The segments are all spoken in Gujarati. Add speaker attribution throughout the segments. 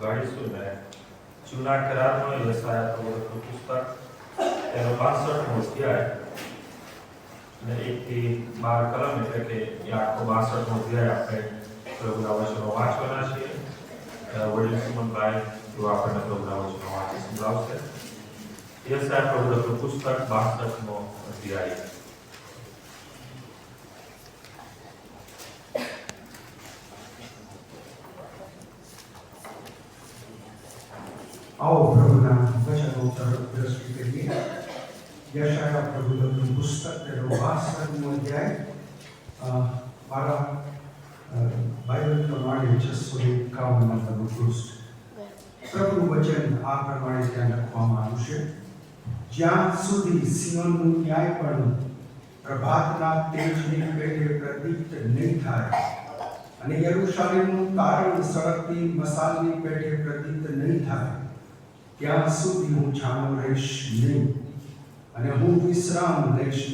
Speaker 1: ગાડીશું ને જૂના કરારમાં યશાયા પ્રવચનનું પુસ્તક તેનો 65મો અધ્યાય અને 1 થી 12 કલમ એટલે કે એ આખો 62મો અધ્યાય આપણે પ્રભુના વચનો વાંચવાના છીએ. વડીલ સુમનભાઈ જો આપણને પ્રભુના વચનો વાંચી સંભળાવશે. યશાયા પ્રવચનનું પુસ્તક 62મો અધ્યાય.
Speaker 2: आओ प्रभुना वचनों तरफ दृष्टि करिए. यशाया प्रभुનું પુસ્તક તેનો 62મો અધ્યાય મારા બાઇબલ પ્રમાણે 651 નંબરનું પૃષ્ઠ. પ્રભુનું વચન આ પ્રમાણે ત્યાં લખવામાં આવ્યું છે. જ્યાં સુધી સિયોનનું ન્યાયપણું પ્રભાતના તેજની પેટે પ્રદીપ્ત નહીં થાય અને યરૂશાલેમનું તારણ સળગતી મસાલની પેટે પ્રદીપ્ત નહીં થાય ત્યાં સુધી હું જાણો રહીશ નહીં અને હું વિશ્રામ લઈશ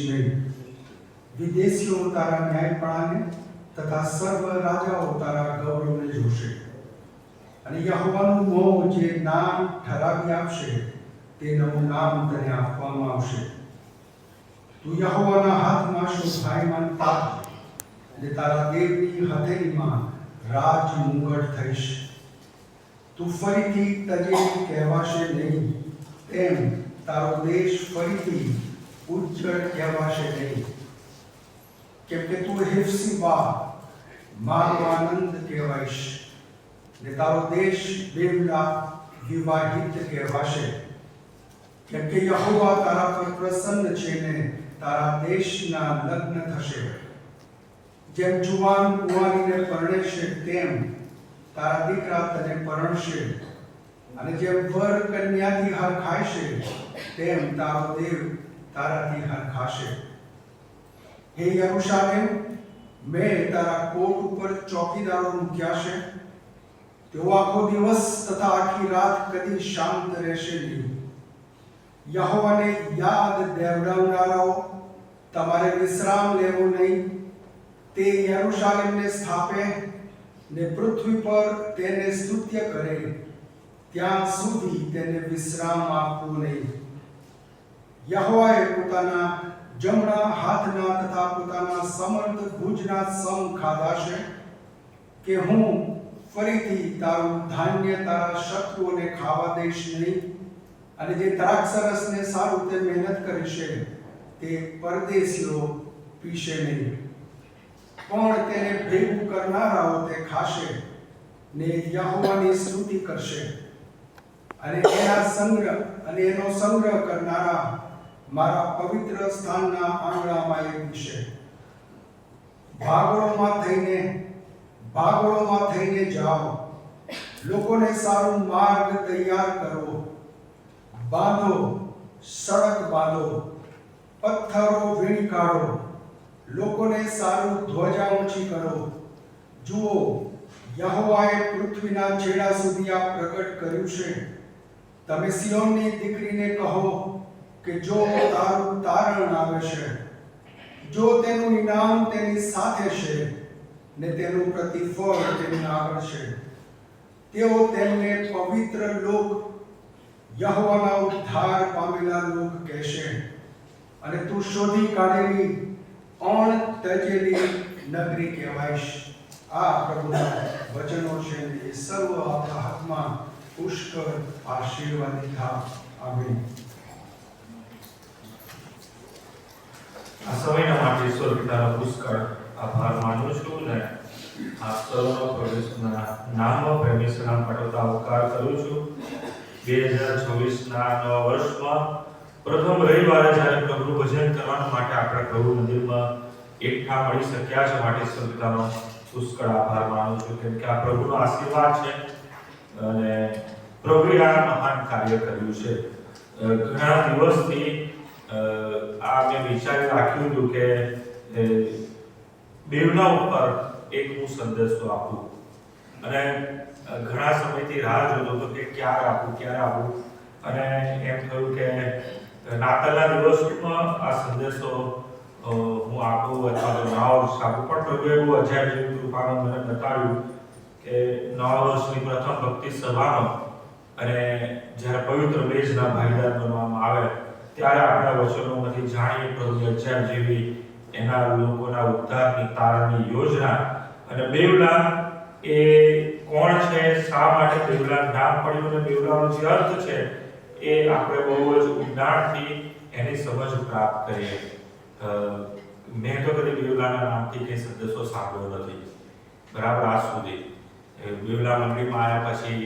Speaker 2: નહીં. વિદેશીઓ તારા ન્યાયપણાને તથા સર્વ રાજાઓ તારા ગૌરવને જોશે અને યહોવાનું મોં જે નામ ઠરાવી આપશે તે નવું નામ તને આપવામાં આવશે. તું યહોવાના હાથમાં શોભાયમાન પાક અને તારા દેવની હથેળીમાં રાજ મુગટ થઈશ. તું ફરીથી તજેલી કહેવાશે નહીં, તેમ તારો દેશ ફરીથી ઉજ્જળ કહેવાશે નહીં. કેમ કે તું હેફસીબા મારો આનંદ કહેવાઈશ ને તારો દેશ બેવડા વિવાહિત કહેવાશે. કેમ કે યહોવા તારા પર પ્રસન્ન છે ને તારા દેશના લગ્ન થશે. જેમ જુવાન કુંવારીને પરણે છે તેમ તારા દીકરા તને પરણશે અને જેમ વર કન્યાથી હરખાય છે તેમ તારો દેવ તારાથી હરખાશે. હે યરૂશાલેમ, મેં તારા કોટ ઉપર ચોકીદારો મૂક્યા છે. તેઓ આખો દિવસ તથા આખી રાત કદી શાંત રહેશે નહીં. યહોવાને યાદ દેવડાવનારાઓ, તમારે વિશ્રામ લેવો નહીં. તે યરૂશાલેમને સ્થાપે ને પૃથ્વી પર તેને સ્તુત્ય કરે ત્યાં સુધી તેને વિશ્રામ આપવો નહીં. યહોવાએ પોતાના જમણા હાથના તથા પોતાના સમર્થ ભુજના સમ ખાધા છે કે હું ફરીથી તારું ધાન્ય તારા શત્રુઓને ખાવા દઈશ નહીં અને જે દ્રાક્ષરસને સારું તે મહેનત કરશે તે પરદેશીઓ પીશે નહીં. પણ તેને ભેગું કરનારાઓ તે ખાશે ને યહોવાની સ્તુતિ કરશે અને એનો સંગ્રહ કરનારા મારા પવિત્ર સ્થાનના આંગણામાં એ પીશે. ભાગોળોમાં થઈને જાઓ, લોકોને સારું માર્ગ તૈયાર કરો. બાંધો, સડક બાંધો, પથ્થરો વીણી કાઢો, લોકોને સારું ધ્વજા ઊંચી કરો. જુઓ, યહોવાએ પૃથ્વીના છેડા સુધી આ પ્રગટ કર્યું છે. તમે સિયોનની દીકરીને કહો કે જો તારું તારણ આવે છે, જો તેનું ઇનામ તેની સાથે છે ને તેનું પ્રતિફળ તેની આગળ છે. તેઓ તેમને પવિત્ર લોક, યહોવાના ઉદ્ધાર પામેલા લોક કહેશે અને તું શોધી કાઢેલી અણતજેલી નગરી કહેવાઈશ. આ પ્રભુના વચનો છે. એ સર્વ આપણા હાથમાં પુષ્કળ આશીર્વાદિત થા. આમીન.
Speaker 1: આ સમયના માટે ઈશ્વર પિતાનો પુષ્કળ આભાર માનું છું ને આપ સર્વનો પ્રભુના નામમાં પ્રેમી સલામ પાઠવતા આવકાર કરું છું. 2026ના નવા વર્ષમાં પ્રથમ રવિવારે જ્યારે પ્રભુનું ભજન કરવા માટે આપણે પ્રભુ મંદિરમાં એકઠા મળી શક્યા છે માટે ઈશ્વર પિતાનો પુષ્કળ આભાર માનું છું. કેમ કે આ પ્રભુનો આશીર્વાદ છે અને પ્રભુએ આ મહાન કાર્ય કર્યું છે. ઘણા દિવસથી આ મેં વિચારી રાખ્યું હતું કે બેવડા ઉપર એક હું સંદેશો આપું અને ઘણા સમયથી રાહ જોતો હતો કે ક્યારે આપું અને એમ થયું કે નાતાલના દિવસમાં આ સંદેશો હું આપું અથવા તો નાવ આપું. પણ પ્રભુએ એવું અજાયબ જેવું કૃપાનું મને બતાવ્યું કે નવા વર્ષની પ્રથમ ભક્તિ સભામાં અને જ્યારે પવિત્ર બેઝના ભાગીદાર બનવામાં આવે ત્યારે આપણા વચનોમાંથી જાણીએ પ્રભુ અજાબ જેવી એના લોકોના ઉદ્ધારની તારણની યોજના અને બેવલા એ કોણ છે, શા માટે બેવલા નામ પડ્યું અને બેવલાનો જે અર્થ છે એ આપણે બહુ જ ઊંડાણથી એની સમજ પ્રાપ્ત કરીએ. મેં તો કદી બેવલાના નામથી કંઈ સંદેશો સાંભળ્યો નથી બરાબર આજ સુધી. બેવલા મંદિરમાં આવ્યા પછી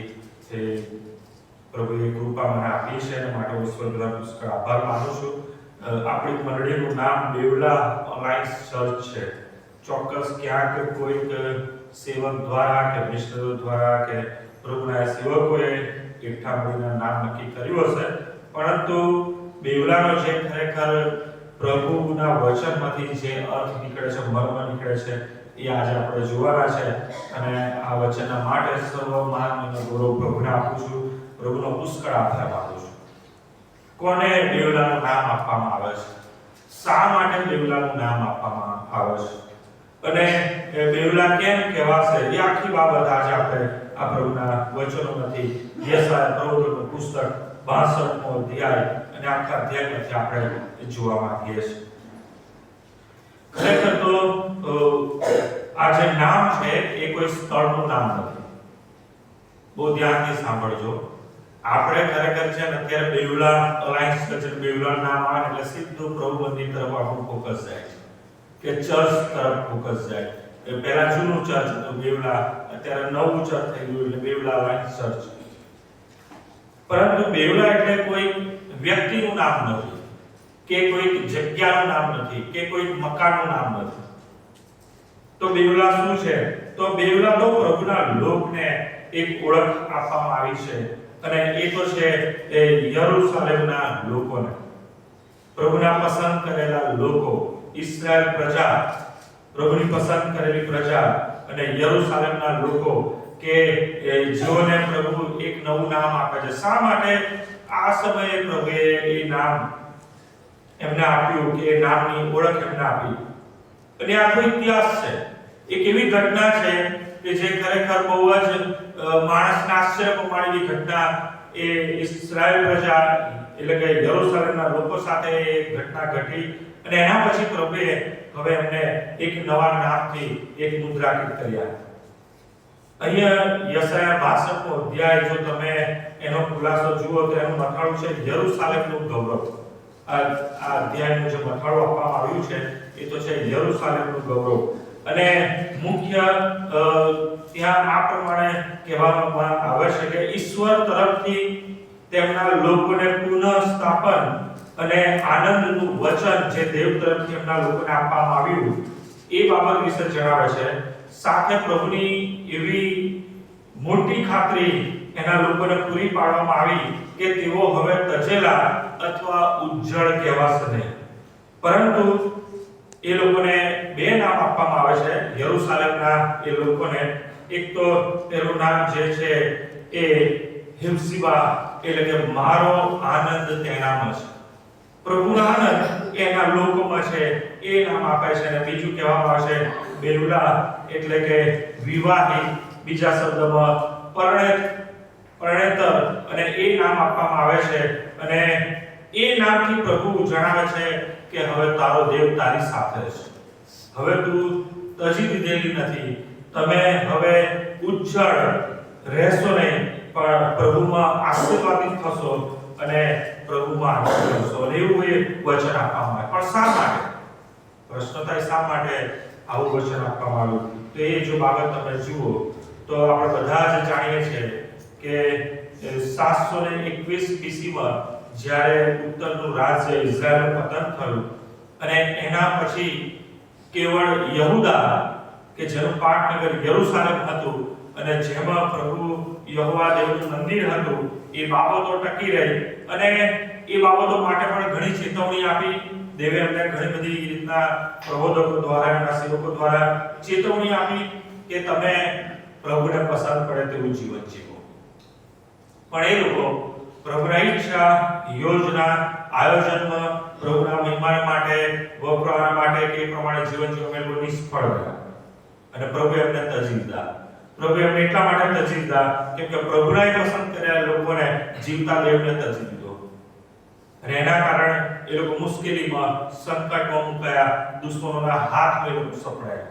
Speaker 1: પ્રભુએ કૃપા મને આપી છે અને માટે હું ઈશ્વરનો પુષ્કળ આભાર માનું છું. આપણી મંડળીનું નામ બેવલા અલાયન્સ ચર્ચ છે. ચોક્કસ ક્યાંક કોઈક સેવક દ્વારા કે મિશનરો દ્વારા કે પ્રભુના સેવકોએ એકઠા મળીને નામ નક્કી કર્યું હશે, પરંતુ બેવલાનો જે ખરેખર પ્રભુના વચનમાંથી જે અર્થ નીકળે છે, મર્મ નીકળે છે, એ આજે આપણે જોવાના છે. અને આ વચનના માટે સર્વ માન અને ગૌરવ પ્રભુને આપું છું. પ્રભુનો પુષ્કળ આભાર માનું છું. કોને બેવલાનું નામ આપવામાં આવે છે? શા માટે બેવલાનું નામ આપવામાં આવે છે? અને બેવલા કેમ કહેવાશે? એ આખી બાબત આજે આપણે આ પ્રભુના વચનોમાંથી યશાયા પ્રવચનનું પુસ્તક 62મો અધ્યાય અને આખા અધ્યાયમાંથી આપણે જોવા માંગીએ છીએ. ખરેખર તો આ જે નામ છે એ કોઈ સ્થળનું નામ નથી. બહુ ધ્યાનથી સાંભળજો. આપણે ખરેખર છે ને અત્યારે બેવલા અલાયન્સ ચર્ચ બેવલા નામ આવે એટલે સીધું પ્રભુ મંદિર તરફ આપણું ફોકસ જાય કે ચર્ચ તરફ ફોકસ જાય. પહેલા જૂનું ચર્ચ હતું બેવલા, અત્યારે નવું ચર્ચ થઈ ગયું એટલે બેવલા અલાયન્સ ચર્ચ. પરંતુ બેવલા એટલે કોઈ વ્યક્તિનું નામ નથી કે કોઈ જગ્યાનું નામ નથી કે કોઈ મકાનનું નામ નથી. તો બેવલા શું છે? તો બેવલા તો પ્રભુના લોકને એક ઓળખ આપવામાં આવી છે અને એ તો છે એ યરૂશાલેમના લોકોને, પ્રભુના પસંદ કરેલા લોકો, ઇસ્રાએલ પ્રજા, પ્રભુની પસંદ કરેલી પ્રજા અને યરૂશાલેમના લોકો કે જેઓને પ્રભુ એક નવું નામ આપે છે. શા માટે આ સમયે પ્રભુએ એ નામ એમને આપ્યું કે એ નામની ઓળખ એમને આપી? અને આખો ઇતિહાસ છે. એક એવી ઘટના છે કે જે ખરેખર બહુ જ માણસને આશ્ચર્ય પમાડેલી ઘટના. એ ઇસ્રાએલ પ્રજા એટલે કે યરૂશાલેમના લોકો સાથે એ ઘટના ઘટી અને એના પછી પ્રભુએ હવે એમને એક નવા નામથી એક મુદ્રાંકિત કર્યા. અહીંયા યશાયા 62મો અધ્યાય જો તમે એનો ખુલાસો જુઓ તો એનું મથાળું છે યરૂશાલેમનું ગૌરવ. આ અધ્યાયનું જે મથાળું આપવામાં આવ્યું છે એ તો છે યરૂશાલેમનું ગૌરવ. અને મુખ્ય ત્યાં આ પ્રમાણે કહેવામાં આવે છે કે ઈશ્વર તરફથી તેમના લોકોને પુનઃસ્થાપન અને આનંદનું વચન જે દેવ તરફથી એમના લોકોને આપવામાં આવ્યું એ બાબત વિશે જણાવે છે. સાથે પ્રભુની એવી મોટી ખાતરી એના લોકોને પૂરી પાડવામાં આવી કે તેઓ હવે તજેલા અથવા ઉજ્જળ કહેવાશે નહીં, પરંતુ એ લોકોને બે નામ આપવામાં આવે છે યરૂશાલેમના એ લોકોને. એક તો તેનું નામ જે છે એ હિમસીબા એટલે કે મારો આનંદ તેનામાં છે, પ્રભુના આનંદ એના લોકોમાં છે એ નામ આપે છે. અને બીજું કહેવામાં આવે છે બેવલા એટલે કે વિવાહિત, બીજા શબ્દમાં પરણેતર, અને એ નામ આપવામાં આવે છે. અને એ નામથી પ્રભુ જણાવે છે કે હવે તારો દેવ તારી સાથે છે. હવે તું તજી દીધેલી નથી, તમે હવે ઉજ્જળ રહેશો નહીં પણ પ્રભુમાં આશીર્વાદિત થશો અને પ્રભુમાં આનંદ કરશો. અને એવું એ વચન આપવામાં આવે. પણ શા માટે? પ્રશ્ન થાય શા માટે આવું વચન આપવામાં આવ્યું? તો એ જો બાબત તમે જુઓ તો આપણે બધા જ જાણીએ છીએ કે 721 BC-માં જ્યારે ઉત્તરનું રાજ્ય ઇઝરાયલનું પતન થયું અને એના પછી કેવળ યહૂદા કે જેનું પાટનગર યરૂશાલેમ હતું અને જેમાં પ્રભુ યહોવા દેવનું મંદિર હતું એ બાબતો ટકી રહી. અને એ બાબતો માટે પણ ઘણી ચેતવણી આપી. દેવે એમને ઘણી બધી રીતના પ્રબોધકો દ્વારા, એમના સેવકો દ્વારા ચેતવણી આપી કે તમે પ્રભુને પસંદ પડે તેવું જીવન જીવો. પણ એ લોકો પ્રભુના ઈચ્છા, યોજના, આયોજનમાં પ્રભુના મહિમા માટે, વપરાવા માટે કે પ્રમાણે જીવન જીવવા નિષ્ફળ ગયા અને પ્રભુ એમને તજી દીધા. પ્રભુ એમને એટલા માટે તજી દીધા કેમ કે પ્રભુના પસંદ કરેલા લોકોને જીવતા દેવને તજી દીધો અને એના કારણે એ લોકો મુશ્કેલીમાં સંકટમાં મુકાયા, દુશ્મનોના હાથમાં એ લોકો સપડાયા.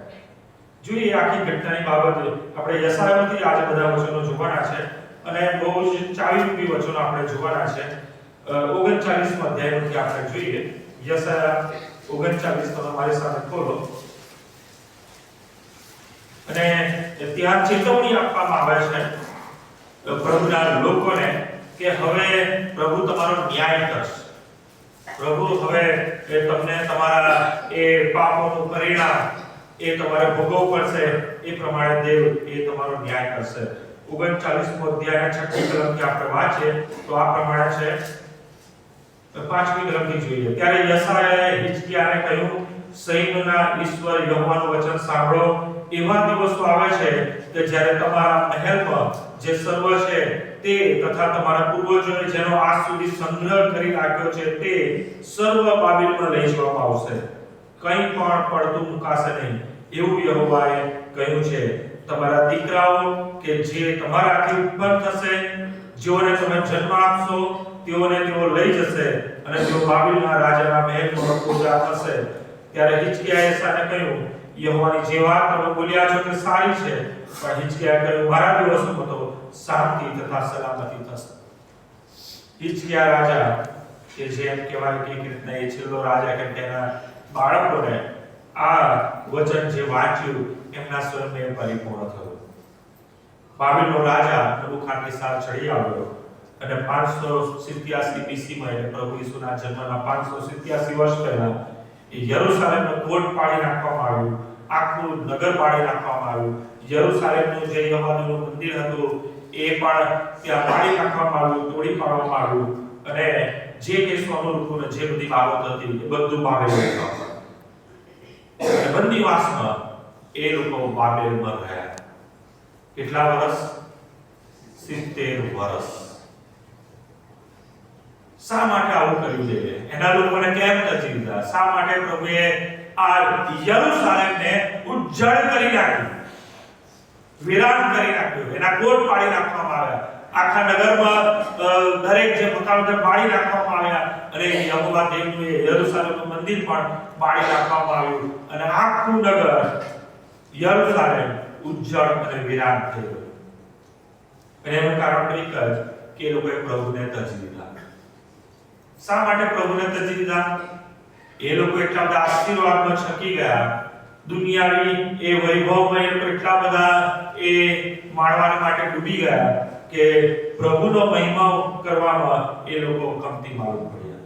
Speaker 1: જોઈએ આખી ઘટનાની બાબત આપણે યશાયામાંથી આજે બધા વચનો જોવાના છે અને બહુ જ ચાવીરૂપી વચનો આપણે જોવાના છે. 39મા અધ્યાયમાંથી આપણે જોઈએ. યશાયા 39 તમે મારી સાથે ખોલો અને ત્યાં ચેતવણી આપવામાં આવે છે પ્રભુના લોકોને કે હવે પ્રભુ તમારો ન્યાય કરશે. પ્રભુ હવે તમને તમારા એ પાપોનું પરિણામ એ તમારે ભોગવવું પડશે. એ પ્રમાણે દેવ એ તમારો ન્યાય કરશે. 39મો અધ્યાયના 6મી કલમથી આપણે વાંચીએ તો આ પ્રમાણે છે. 5મી કલમથી જોઈએ. ત્યારે યશાયાએ હિજકિયાને કહ્યું, સૈન્યોના ઈશ્વર યહોવાનું વચન સાંભળો. એવા દિવસો આવે છે કે જ્યારે તમારા મહેલમાં જે સર્વ છે તે તથા તમારા પૂર્વજોએ જેનો આજ સુધી સંગ્રહ કરી રાખ્યો છે તે સર્વ બાબિલમાં લઈ જવામાં આવશે. કંઈ પણ પડતું મુકાશે નહીં એવું યહોવાએ કહ્યું છે. તમારા દીકરાઓ કે જે તમારાથી ઉત્પન્ન થશે, જેઓને તમે જન્મ આપશો, તેઓને તેઓ લઈ જશે અને તેઓ બાબિલના રાજાના મહેલમાં પૂજા થશે. ત્યારે હિજકિયાએ યશાયાને કહ્યું, યહોવાની જે વાત તમે બોલ્યા છો તે સારી છે, પણ હિજકિયાએ કહ્યું, મારા દિવસોમાં તો શાંતિ તથા સલામતી થશે. હિજકિયા રાજા કે જેમ કહેવાય કે એક રીતના એ છેલ્લો રાજા કે તેના બાળકોને આ વચન જે વાંચ્યું એમના સ્વયંને પરિપૂર્ણ થયું. બાબિલનો રાજા નબુખાદનેસર ચડી આવ્યો અને 587 BC માં એટલે પ્રભુ ઈસુના જન્મના 587 વર્ષ પહેલા યરૂશાલેમનો કોટ પાડી નાખવામાં આવ્યું. આખું નગર પાડી નાખવામાં આવ્યું. યરૂશાલેમનું જે યહોવાનું મંદિર હતું એ પણ ત્યાં પાડી નાખવામાં આવ્યું, તોડી પાડવામાં આવ્યું અને જે કે સોનું રૂપનું જે બધી બાબત હતી એ બધું બાબેલમાં આવ્યું. અને બંદીવાસમાં એ લોકો બાબેલમાં રહ્યા. કેટલા વર્ષ? 70 વર્ષ. શા માટે આવું કર્યું છે? એના લોકોને કેમ તજી દીધા? શા માટે પ્રભુએ આ યરૂશાલેમને ઉજ્જડ કરી નાખ્યું, વિરાન કરી નાખ્યું, એના કોટ પાડી નાખવામાં આવ્યા, આખા નગરમાં દરેક જે મકાનો છે પાડી નાખવામાં આવ્યા અને યહોવા દેવનું યરૂશાલેમનું મંદિર પણ પાડી નાખવામાં આવ્યું અને આખું નગર યરૂશાલેમ ઉજ્જડ અને વિરાન થઈ ગયું. અને એનું કારણ એક જ કે એ લોકોએ પ્રભુને તજી દીધા. શા માટે પ્રભુને તજી દીધા? એ લોકો એટલા બધા આશીર્વાદમાં છકી ગયા, દુનિયાવી એ વૈભવમાં એ લોકો એટલા બધા એ માણવા માટે ડૂબી ગયા કે પ્રભુનો મહિમા કરવામાં એ લોકો કમતી માલુમ પડ્યા.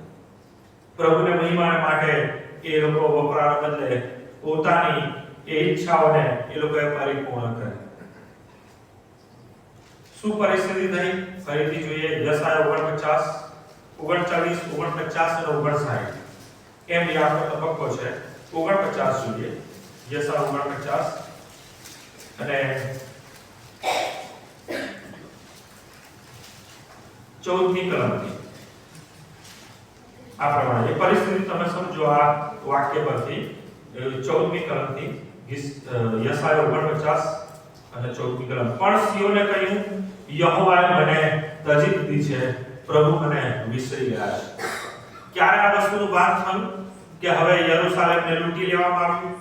Speaker 1: પ્રભુને મહિમા માટે એ લોકો વપરાના બદલે પોતાની એ ઈચ્છાઓને એ લોકોએ પરિપૂર્ણ કરી. શું પરિસ્થિતિ થઈ? ફરીથી જોઈએ યશાયા 39, 49, 49 અને 59. એમ યાદનો તબક્કો છે. 49 જોઈએ. યશાયા 49 અને 14મી કલમથી આ પ્રમાણે એ પરિસ્થિતિ તમે સમજો આ વાક્ય પરથી. 14મી કલમથી યશાયા 49 અને 14મી કલમ. પણ સિયોને કહ્યું, યહોવાએ મને તજી દીધી છે, પ્રભુ મને વિસરી ગયા છે. ક્યારે આ વસ્તુનું ભાન થયું કે હવે યરૂશાલેમને લૂંટી લેવામાં આવ્યું,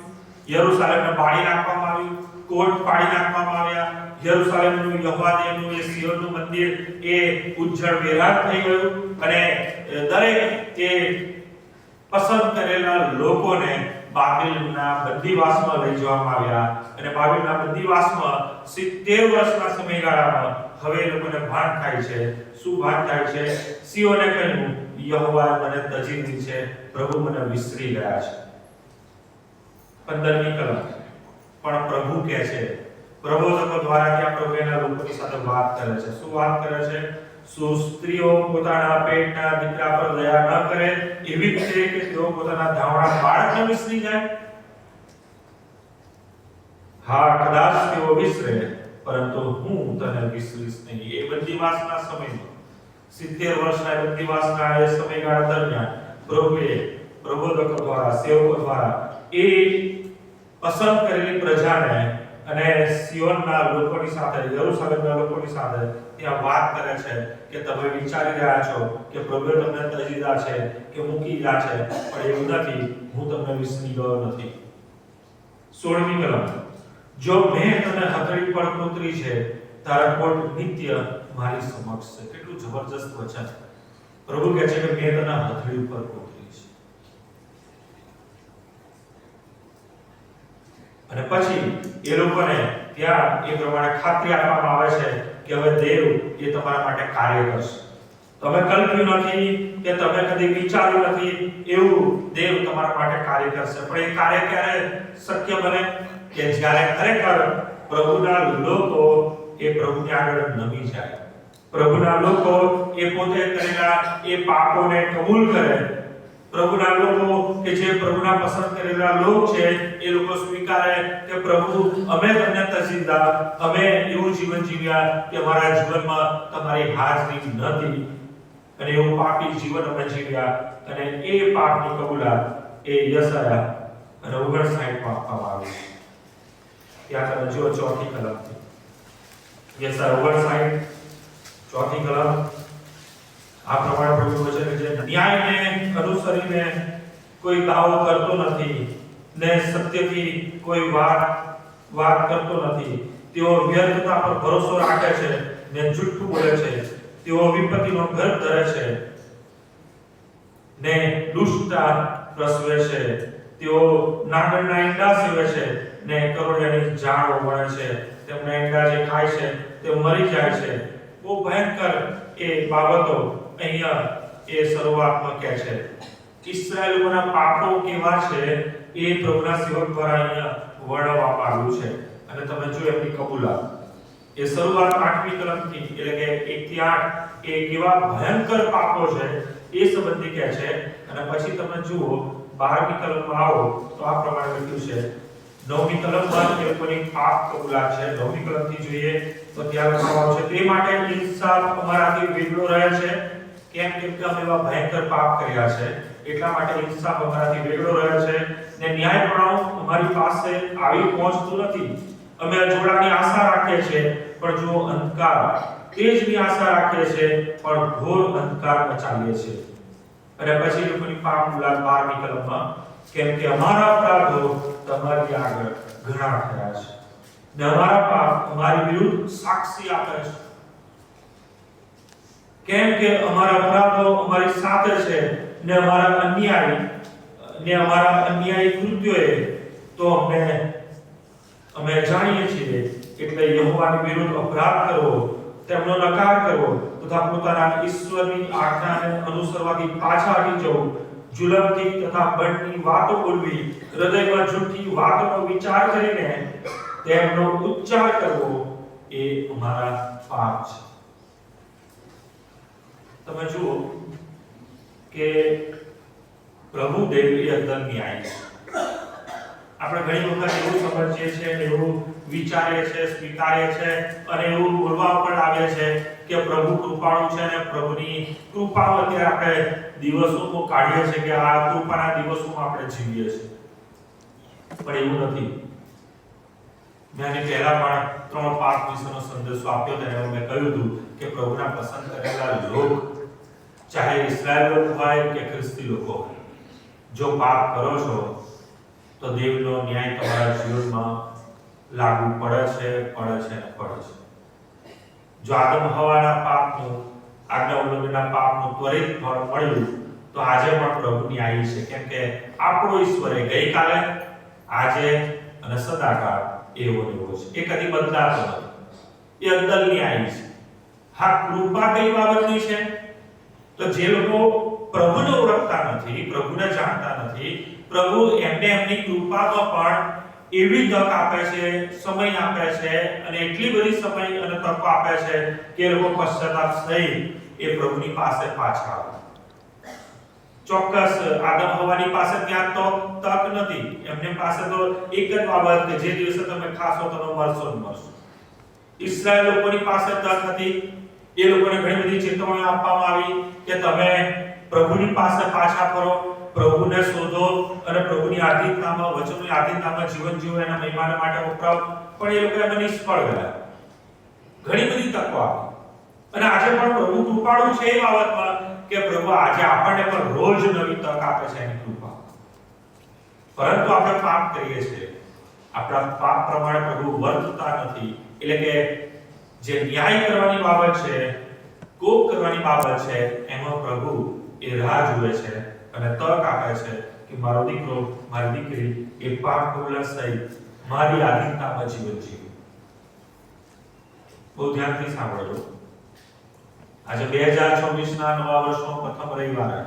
Speaker 1: યરૂશાલેમને બાળી નાખવામાં આવ્યું, કોટ પાડી નાખવામાં આવ્યા, યરૂશાલેમનું યહોવા દેવનું એ સિયોનનું મંદિર એ ઉજ્જડ વિરાન થઈ ગયું અને દરેક એ પસંદ કરેલા લોકોને બાબેલના બંદીવાસમાં લઈ જવામાં આવ્યા અને બાબેલના બંદીવાસમાં 70 વર્ષના સમયગાળામાં હવે એ લોકોને ભાન થાય છે. શું ભાન થાય છે? સિયોને કહ્યું, યહોવાએ મને તજી દીધી છે, પ્રભુ મને વિસરી ગયા છે. 15મી કલમ. પણ પ્રભુ કહે છે, પ્રબોધકો દ્વારા ત્યાં પ્રભુ એના લોકોની સાથે વાત કરે છે. શું વાત કરે છે? શું સ્ત્રીઓ પોતાના પેટના દીકરા પર દયા ન કરે એવી રીતે કે તેઓ પોતાના ધાવણા બાળકને વિસરી જાય? હા, કદાચ તેઓ વિસરે, પરંતુ હું તને વિસરીશ નહીં. એ બંદીવાસના સમયમાં 70 વર્ષના બંદીવાસના એ સમયગાળા દરમિયાન પ્રભુએ પ્રબોધકો દ્વારા, સેવકો દ્વારા એ પસંદ કરેલી પ્રજાને અને સિયોનના લોકોની સાથે, યરૂશલેમના લોકોની સાથે ત્યાં વાત કરે છે કે તમે વિચારી રહ્યા છો કે પ્રભુએ તમને તજી દીધા છે કે મૂકી દીધા છે, પણ એવું નથી, હું તમને વિસરી ગયો નથી. 16મી કલમ, જો મેં તને હથેળી પર કોતરી છે, તારા કોટ નિત્ય મારી સમક્ષ છે. કેટલું જબરજસ્ત વચન. પ્રભુ કહે છે કે મેં તને હથેળી પર કોતરી છે. અને પછી એ લોકોને ત્યાં એ પ્રમાણે ખાતરી આપવામાં આવે છે કે હવે દેવ એ તમારા માટે કાર્ય કરશે. તમે કલ્પ્યું નથી કે તમે કદી વિચાર્યું નથી એવું દેવ તમારા માટે કાર્ય કરશે. પણ એ કાર્ય ક્યારે શક્ય બને? કે જ્યારે ખરેખર પ્રભુના લોકો એ પ્રભુની આગળ નમી જાય, પ્રભુના લોકો એ પોતે કરેલા એ પાપોને કબૂલ કરે, પ્રભુના લોકો કે જે પ્રભુના પસંદ કરેલા લોક છે એ લોકો સ્વીકારે કે પ્રભુ અમે તમને તજીદા, અમે એવું જીવન જીવ્યા કે અમારા જીવનમાં તમારી હાજરી નથી, અને એવું પાપી જીવન અમે જીવ્યા, અને એ પાપની કબૂલાત એ યશાયા અને 59 માં આપવામાં આવી છે. ત્યાં તમે જો 4ઠી કલમથી, યશાયા 59 4ઠી કલમ આ પ્રમાણે પ્રભુ કહે છે કે જે ન્યાયને અનુસરીને કોઈ દાવો કરતો નથી ને સત્યથી કોઈ વાત કરતો નથી, તેઓ વ્યર્થતા પર ભરોસો રાખે છે ને જૂઠું બોલે છે, તેઓ વિપત્તિનો ઘર ધરે છે ને દુષ્ટતા પ્રસવે છે, તેઓ નાગરના ઈંડા સેવે છે ને કરોડિયાની ઝાડો વણે છે, તેમના ઈંડા જે ખાય છે તે મરી જાય છે. બહુ ભયંકર એ બાબતો અહીંયા એ શરૂઆતમાં કહે છે. ઇસ્રાએલીઓના પાપો કેવા છે એ પ્રભુના સેવક દ્વારા અહીંયા વર્ણવવામાં આવ્યું છે. અને તમે જો એમની કબૂલાત એ શરૂઆત 8મી કલમથી એટલે કે 1 થી 8 એ કેવા ભયંકર પાપો છે એ સંબંધી કહે છે. અને પછી તમે જુઓ 12મી કલમમાં આવો તો આ પ્રમાણે લખ્યું છે. 9મી કલમમાં એ લોકોની પાપ કબૂલાત છે. 9મી કલમથી જોઈએ તો ત્યાં લખવામાં છે, તે માટે ઇન્સાફ અમારાથી વેગળો રહે છે. કેમ કે અમે એવા ભયંકર પાપ કર્યા છે એટલા માટે ઇન્સાફ અમારાથી વેગળો રહે છે ને ન્યાયપણું અમારી પાસે આવી પહોંચતું નથી. અમે અજોડાની આશા રાખીએ છીએ પણ જો અંધકાર, તેજની આશા રાખીએ છીએ પણ ઘોર અંધકારમાં ચાલીએ છીએ. અને પછી એ લોકોની પાપ કબૂલાત 12મી કલમમાં, કેમ કે અમારા અપરાધો તમારી આગળ ઘણા થયા છે ને અમારા પાપ અમારી વિરુદ્ધ સાક્ષી આપે છે. કેમ કે અમારા અપરાધો અમારી સાથે છે ને અમારા અન્યાયી કૃત્યોએ તો અમે જાણીએ છીએ. એટલે યહોવાની વિરુદ્ધ અપરાધ કરવો, તેમનો નકાર કરવો તથા પોતાના ઈશ્વરની આજ્ઞાને અનુસરવાથી પાછા હટી જવું, જુલમથી તથા બળની વાતો બોલવી, હૃદયમાં જૂઠી વાતોનો વિચાર કરીને તેમનો ઉચ્ચાર કરવો એ અમારા પાપ છે. તમે જુઓ કે પ્રભુ દેવ એ અંતર ન્યાય છે. આપણે ઘણી વખત એવું સમજીએ છીએ, એવું વિચારીએ છીએ, સ્વીકારીએ છીએ અને એવું બોલવા પણ લાગે છે કે પ્રભુ કૃપાળુ છે અને પ્રભુની કૃપાઓ અત્યારે આપણે દિવસોમાં કાઢીએ છીએ કે આ કૃપાના દિવસોમાં આપણે જીવીએ છીએ. પણ એવું નથી. મેં આની પહેલા પણ 3 પાપ વિશેનો સંદેશો આપ્યો ત્યારે મેં કહ્યું હતું કે પ્રભુના પસંદ કરેલા લોક, ચાહે ઇસ્રાયેલ લોકો હોય કે ખ્રિસ્તી લોકો હોય, જો પાપ કરો છો તો દેવનો ન્યાય તમારા જીવનમાં લાગુ પડે છે. જો આદમ હવાના પાપનું, આજ્ઞા ઉલ્લંઘનના પાપનું ત્વરિત ફળ મળ્યું તો આજે પણ પ્રભુ ન્યાયી છે. કેમ કે આપણો ઈશ્વર ગઈકાલે, આજે અને સદાકાળ એવો છે. એ કદી બદલાતો નથી. એ અંતર ન્યાયી છે. હા, કૃપા કઈ બાબતની છે? તો જે લોકો પ્રભુને ઓળખતા નથી, પ્રભુને જાણતા નથી, પ્રભુ એમને એમની કૃપામાં પણ એવી તક આપે છે, સમય આપે છે અને એટલી બધી સમય અને તકો આપે છે કે એ લોકો પશ્ચાતાપ થઈ એ પ્રભુની પાસે પાછા આવે. ચોક્કસ આદમ હવાની પાસે ત્યાં તો તક નથી. એમની પાસે તો એક જ બાબત કે જે દિવસે તમે ખાશો તમે મરશો. ઇસ્રાયેલ લોકોની પાસે તક હતી. એ લોકોને ઘણી બધી ચેતવણી આપવામાં આવી કે તમે પ્રભુની પાસે પાછા ફરો, પ્રભુને શોધો અને પ્રભુની આધીનતામાં, વચનની આધીનતામાં જીવન જીવો, એના મહિમાને માટે વપરાવો. પણ એ લોકો એમાં નિષ્ફળ ગયા. ઘણી બધી તકો આપી અને આજે પણ પ્રભુ કૃપાળુ છે એ બાબતમાં કે પ્રભુ આજે આપણને પણ રોજ નવી તક આપે છે એની કૃપા. પરંતુ આપણે પાપ કરીએ છીએ, આપણા પાપ પ્રમાણે પ્રભુ વર્તતા નથી. એટલે કે જે ન્યાય કરવાની બાબત છે, કોપ કરવાની બાબત છે, એમાં પ્રભુ એ રાહ જુએ છે અને તક આપે છે કે મારો દીકરો, મારી દીકરી એ પાપ કબૂલાત સહિત મારી આધીનતામાં જીવન જીવે. બહુ ધ્યાનથી સાંભળજો. આજે 2024 ના નવા વર્ષનો પ્રથમ રવિવારે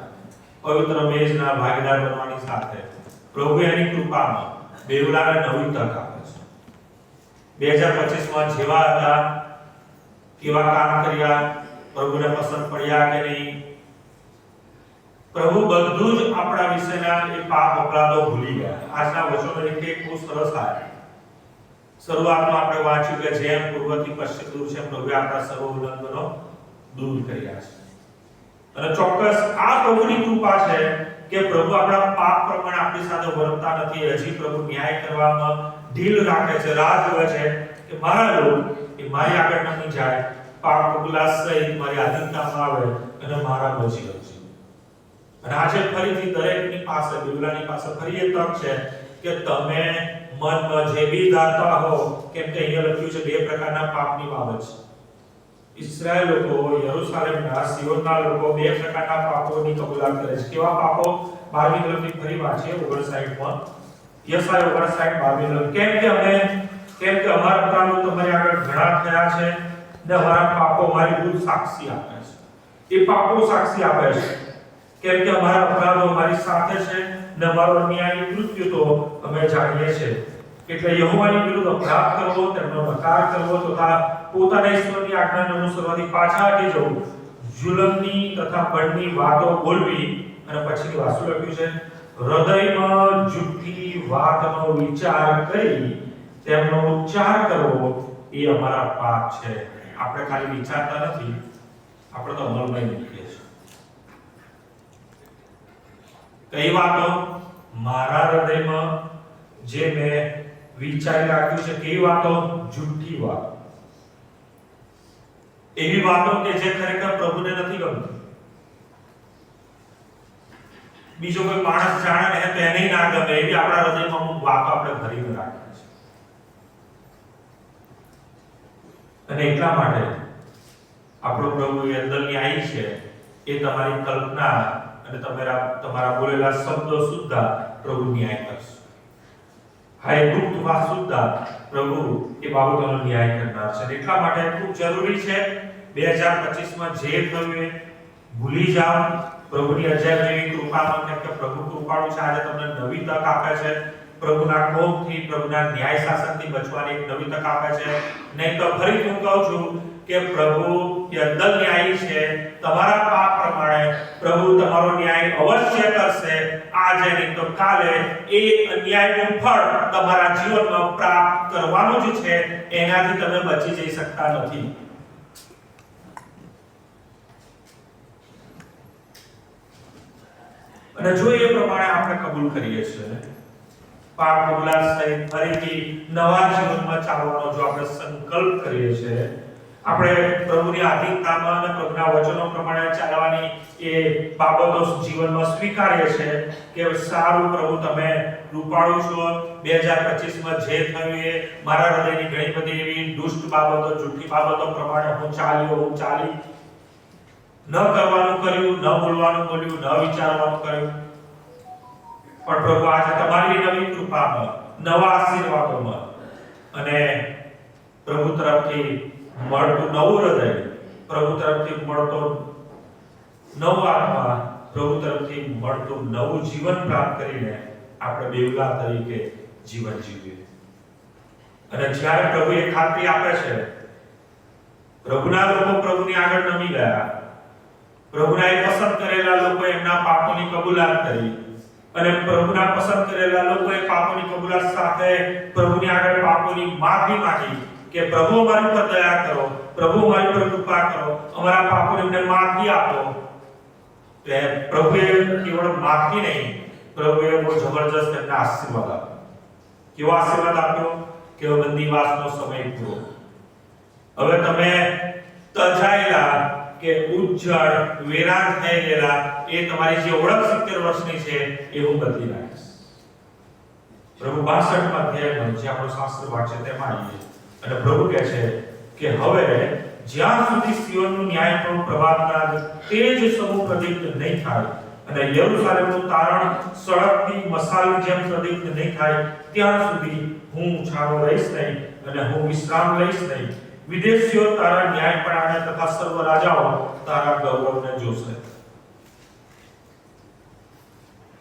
Speaker 1: પવિત્ર મેજના ભાગીદાર બનવાની સાથે પ્રભુ એની કૃપામાં બેવલાને નવી તક આપે છે. 2025 માં જેવા હતા, કેવા કામ કર્યા, પ્રભુને પસંદ પડ્યા કે નહીં, પ્રભુ બધું જ આપણા વિશેના એ પાપ અપરાધો ભૂલી ગયા. આજના વચનો એક બહુ સરસ આવે. શરૂઆતમાં આપણે વાંચ્યું કે જેમ પૂર્વથી પશ્ચિમ દૂર છે, પ્રભુએ આપણા સર્વ ઉલ્લંઘનો દૂર કર્યા છે. અને ચોક્કસ આ પ્રભુની કૃપા છે કે પ્રભુ આપણા પાપ પ્રમાણે આપણી સાથે વર્તતા નથી. હજી પ્રભુ ન્યાય કરવામાં ઢીલ રાખે છે, રાહ જુએ છે કે મારા લોક એ મારી આગળ નમી જાય, પાપ કબૂલાત સહિત મારી આધીનતામાં આવે અને મારા બચી રહે. અને આજે ફરીથી દરેકની પાસે, બેવલાની પાસે ફરી એ તક છે કે તમે મનમાં જે બી ધારતા હો, કેમ કે અહીંયા લખ્યું છે બે પ્રકારના પાપની બાબત છે. ઇસ્રાએલ લોકો, યરૂશાલેમના, સિયોનના લોકો બે પ્રકારના પાપોની કબૂલાત કરે છે. કેવા પાપો? 12મી કલમની ફરી વાંચીએ 59 માં. યશાયા 59:12. કેમ કે અમારા અપરાધો તમારી આગળ ઘણા થયા છે ને અમારા પાપો મારી વિરુદ્ધ સાક્ષી આપે છે. એ પાપો સાક્ષી આપે છે કેમ કે અમારા અપરાધો અમારી સાથે છે ને અમારો અન્યાયી કૃત્ય તો અમે જાણીએ છીએ. એટલે યહોવાની વિરુદ્ધ અપરાધ કરવો, તેમનો નકાર કરવો તથા પોતાના ઈશ્વરની આજ્ઞાને અનુસરવાથી પાછા હટી જવું, જુલમની તથા બળની વાતો બોલવી, અને પછીની વાતો લખ્યું છે હૃદયમાં જુઠ્ઠી વાતનો વિચાર કરી તેમનો ઉચ્ચાર કરવો એ અમારા પાપ છે. આપણે ખાલી વિચારતા નથી, આપણે તો અમલમાં મૂકીએ છીએ. કઈ વાતો? મારા હૃદયમાં જે મેં વિચારી રાખ્યું છે, કેવી વાતો? જુઠ્ઠી વાતો. એવી વાતો કે જે ખરેખર પ્રભુને નથી ગમતી. બીજો કોઈ માણસ જાણે ને તો એને ના ગમે એવી આપણા હૃદયમાં અમુક વાતો આપણે ભરીને રાખીએ છીએ. અને એટલા માટે આપણો પ્રભુ એ અંદરની આઈ છે એ તમારી કલ્પના અને તમારા બોલેલા શબ્દો સુદ્ધા પ્રભુ ન્યાય કરશે. હા, એ ગુપ્ત વાત સુદ્ધા પ્રભુ એ બાબતોનો ન્યાય કરનાર છે. એટલા માટે ખૂબ જરૂરી છે 2025 માં જે થયું એ ભૂલી જાઓ પ્રભુની અજાયબ એવી કૃપામાં, કેમ કે પ્રભુ કૃપાળુ છે. આજે તમને નવી તક આપે છે. પ્રભુના કોપથી, પ્રભુના ન્યાય શાસનથી બચવાની એક નવી તક આપે છે. નહીં તો ફરી હું કહું છું કે પ્રભુ એ અંદર ન્યાયી છે. તમારા પાપ પ્રમાણે પ્રભુ તમારો ન્યાય અવશ્ય કરશે. આજે નહીં તો કાલે એ અન્યાયનું ફળ તમારા જીવનમાં પ્રાપ્ત કરવાનું જ છે. એનાથી તમે બચી જઈ શકતા નથી. અને જો એ પ્રમાણે આપણે કબૂલ કરીએ છીએ, પાપ કબૂલાત સહિત ફરીથી નવા જીવનમાં ચાલવાનો જો આપણે સંકલ્પ કરીએ છીએ, આપણે પ્રભુની આધીનતામાં અને પ્રભુના વચનો પ્રમાણે ચાલવાની એ બાબતો જીવનમાં સ્વીકારીએ છીએ કે સારું પ્રભુ તમે કૃપાળુ છો. 2025 માં જે થયું એ મારા હૃદયની ઘણી બધી એવી દુષ્ટ બાબતો, જૂઠી બાબતો પ્રમાણે હું ચાલી, ન કરવાનું કર્યું, ન બોલવાનું બોલ્યું, ન વિચારવાનું કર્યું. પણ પ્રભુ આજે તમારી નવી કૃપામાં, નવા આશીર્વાદોમાં અને પ્રભુ તરફથી મળતું નવું હૃદય, પ્રભુ તરફથી મળતો નવો આત્મા, પ્રભુ તરફથી મળતું નવું જીવન પ્રાપ્ત કરીને આપણે બેવલા તરીકે જીવન જીવીએ. અને જ્યારે પ્રભુ એ ખાતરી આપે છે, પ્રભુના લોકો પ્રભુની આગળ નમી ગયા, પ્રભુના એ પસંદ કરેલા લોકો એમના પાપોની કબૂલાત કરી અને પ્રભુના પસંદ કરેલા લોકોએ પાપોની કબૂલાત સાથે પ્રભુની આગળ પાપોની માફી માંગી કે પ્રભુ અમારી પર દયા કરો, પ્રભુ અમારી પર કૃપા કરો, અમારા પાપોની અમને માફી આપો. તે પ્રભુએ કેવળ માફી નહીં, પ્રભુએ બહુ જબરજસ્ત એમને આશીર્વાદ આપ્યો. કેવો આશીર્વાદ આપ્યો કે બંદીવાસનો સમય પૂરો. હવે તમે તજાયેલા કે ઉજ્જળ વેરાન થઈ ગયેલા એ તમારી જે ઓળખ 70 વર્ષની છે એ હું બદલી નાખીશ. પ્રભુ 62 માં અધ્યાયમાં જે આપણો શાસ્ત્ર વાંચે તેમાં આવીએ અને પ્રભુ કહે છે કે હવે જ્યાં સુધી સિયોનનું ન્યાયપૂર્ણ પ્રભાતનાદ તેજ સમૂહ પ્રદીપ્ત નહીં થાય અને યરૂશાલેમનું તારણ સળગતી મસાલની જેમ પ્રદીપ્ત નહીં થાય ત્યાં સુધી હું છાનો રહીશ નહીં અને હું વિશ્રામ લઈશ નહીં. વિદેશીઓ તારા ન્યાયપણાને તથા સર્વ રાજાઓ તારા ગૌરવને જોશે.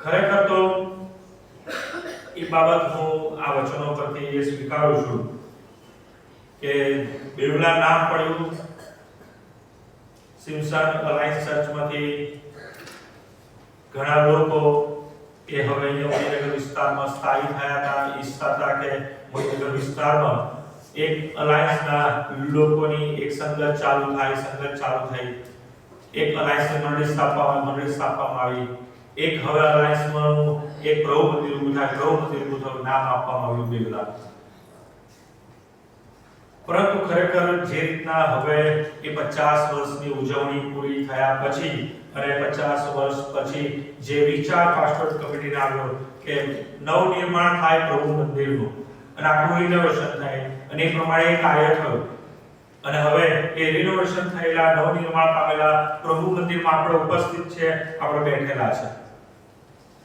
Speaker 1: ખરેખર તો એ બાબત હું આ વચનો પરથી એ સ્વીકારું છું કે બેવલા નામ પડ્યું સિમસન અલાયન્સ ચર્ચમાંથી ઘણા લોકો કે હવે અહીંયા મોતીનગર વિસ્તારમાં સ્થાયી થયા હતા, ઈચ્છતા હતા કે મોતીનગર વિસ્તારમાં એક અલાયન્સના લોકોની એક સંગત ચાલુ થઈ. એક અલાયન્સની મંડળી સ્થાપવામાં આવી. એક હવે અલાયન્સમાં એક પ્રભુ મંદિર ઊભું થયું, નામ આપવામાં આવ્યું બેવલા. પરંતુ ખરેખર જે રીતના હવે એ 50 વર્ષની ઉજવણી પૂરી થયા પછી અને 50 વર્ષ પછી જે વિચાર પાસ્ટોરલ કમિટીને આવ્યો કે નવનિર્માણ થાય પ્રભુ મંદિરનું અને આખું રિનોવેશન થાય અને એ પ્રમાણે કાર્ય થયું અને હવે એ રિનોવેશન થયેલા નવનિર્માણ પામેલા પ્રભુ મંદિરમાં આપણે ઉપસ્થિત છે, આપણે બેઠેલા છે.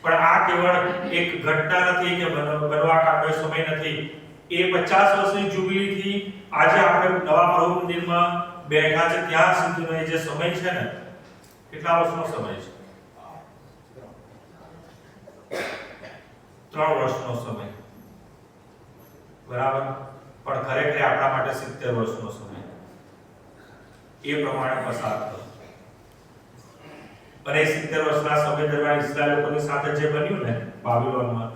Speaker 1: પણ આ કેવળ એક ઘટના નથી કે બનવા કાઢો સમય નથી. એ 50 વર્ષની જુબિલીથી આજે આપણે નવા પ્રભુ મંદિરમાં બેઠા છે ત્યાં સુધીનો એ જે સમય છે ને, કેટલા વર્ષનો સમય છે? 3 વર્ષનો સમય, બરાબર. પણ ખરેખર આપણા માટે 70 વર્ષનો સમય એ પ્રમાણે પસાર થયો. અને 70 વર્ષના સમય દરમિયાન ઇસ્રાયેલ લોકોની સાથે જે બન્યું ને બાબિલોનમાં,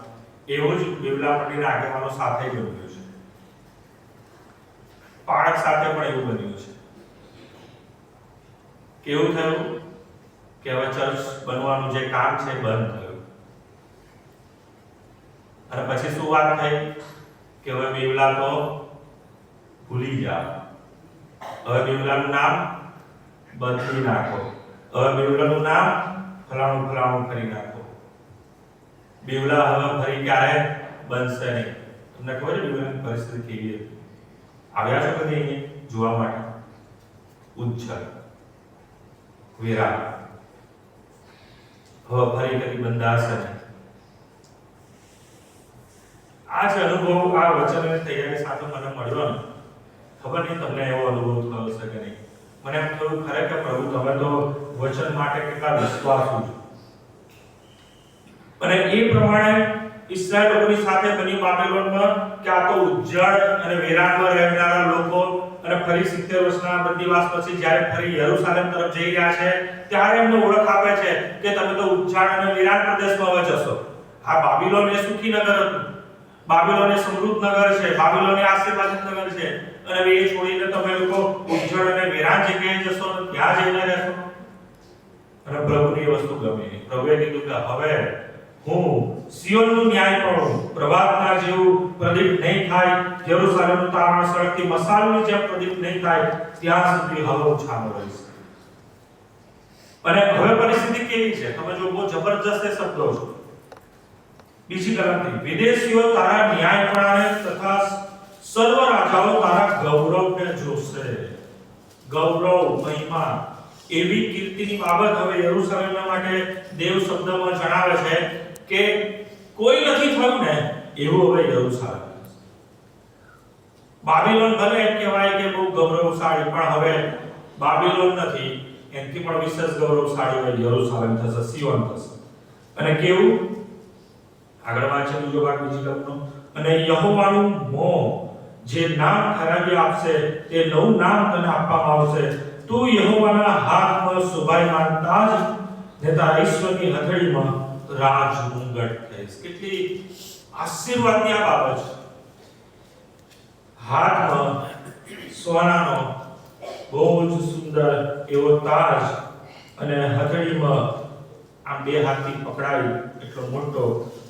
Speaker 1: એવું જ બેવલા મંડળીના આગેવાનો સાથે બન્યું છે. પારક સાથે પણ એવું બન્યું છે. કેવું થયું કે હવે ચર્ચ બનવાનું જે કામ છે બંધ થયું. અને પછી શું વાત થઈ કે હવે બેવલા તો ભૂલી જાઓ, હવે બેવલાનું નામ બદલી નાખો, હવે બેવલાનું નામ ફલાણું કરી નાખો. બેવલા હવે ફરી ક્યારે બનશે નહીં. તમને ખબર છે બેવલાની પરિસ્થિતિ કેવી હતી? આવ્યા છો કદી અહીંયા જોવા માટે? ઉજ્જળ વેરા હવે ફરી કદી બંધાશે નહીં. આ જે અનુભવ આ વચનની તૈયારી સાથે મને મળ્યો ને, ખબર નહીં તમને એવો અનુભવ થયો છે કે નહીં. મને એમ થયું ખરેખર પ્રભુ તમે તો વચન માટે કેટલા વિશ્વાસુ છો. અને એ પ્રમાણે ઇસ્રાયેલ લોકોની સાથે બની બાબિલોનમાં કે આ તો ઉજ્જળ અને વેરાનમાં રહેનારા લોકો અને ફરી 70 વર્ષના બંદીવાસ પછી જ્યારે ફરી યરૂશાલેમ તરફ જઈ રહ્યા છે ત્યારે એમને ઓળખ આપે છે કે તમે તો ઉજ્જળ અને વેરાન પ્રદેશમાં હવે જશો. આ બાબિલોન એ સુખી નગર હતું, બાબિલોન એ સમૃદ્ધ નગર છે, બાબિલોન એ આશીર્વાદિત નગર છે, અને એ છોડીને તમે લોકો ઉજ્જળ અને વેરાન જગ્યાએ જશો, ત્યાં જઈને રહેશો. અને પ્રભુની એ વસ્તુ ગમી નહીં. પ્રભુએ કીધું કે હવે હું સિયોનનું ન્યાયપણું પ્રભાતના જેવું પ્રદીપ નહીં થાય, યરૂશાલેમનું તારણ સળગતી મસાલની જેમ પ્રદીપ નહીં થાય ત્યાં સુધી હવે હું છાનો રહીશ. અને હવે પરિસ્થિતિ કેવી છે તમે જો, બહુ જબરજસ્ત એ શબ્દો છે. બીજી ગણતરી, વિદેશીઓ તારા ન્યાયપણાને તથા સર્વ રાજાઓ તારા ગૌરવને જોશે. ગૌરવ, મહિમા, એવી કીર્તિની બાબત હવે યરૂશાલેમ માટે દેવ શબ્દમાં જણાવે છે કે કોઈ નથી થયું ને એવું હવે યરૂશાલેમ. બાબિલોન ભલે એમ કહેવાય કે બહુ ગૌરવશાળી, પણ હવે બાબિલોન નથી, એનાથી પણ વિશેષ ગૌરવશાળી હવે યરૂશાલેમ થશે, સિયોન થશે. અને કેવું? આગળ વાંચે બીજો ભાગ બીજી કલમનો, અને યહોવાનું મોં જે નામ ઠરાવી આપશે તે નવું નામ તને આપવામાં આવશે. તું યહોવાના હાથમાં શોભાયમાન તાજ ને તારા ઈશ્વરની હથેળીમાં રાજ મુંગટ થઈશ. કેટલી આશીર્વાદની આ બાબત છે. હાથમાં સોનાનો બહુ જ સુંદર એવો તાજ અને હથેળીમાં આમ બે હાથથી પકડાય એટલો મોટો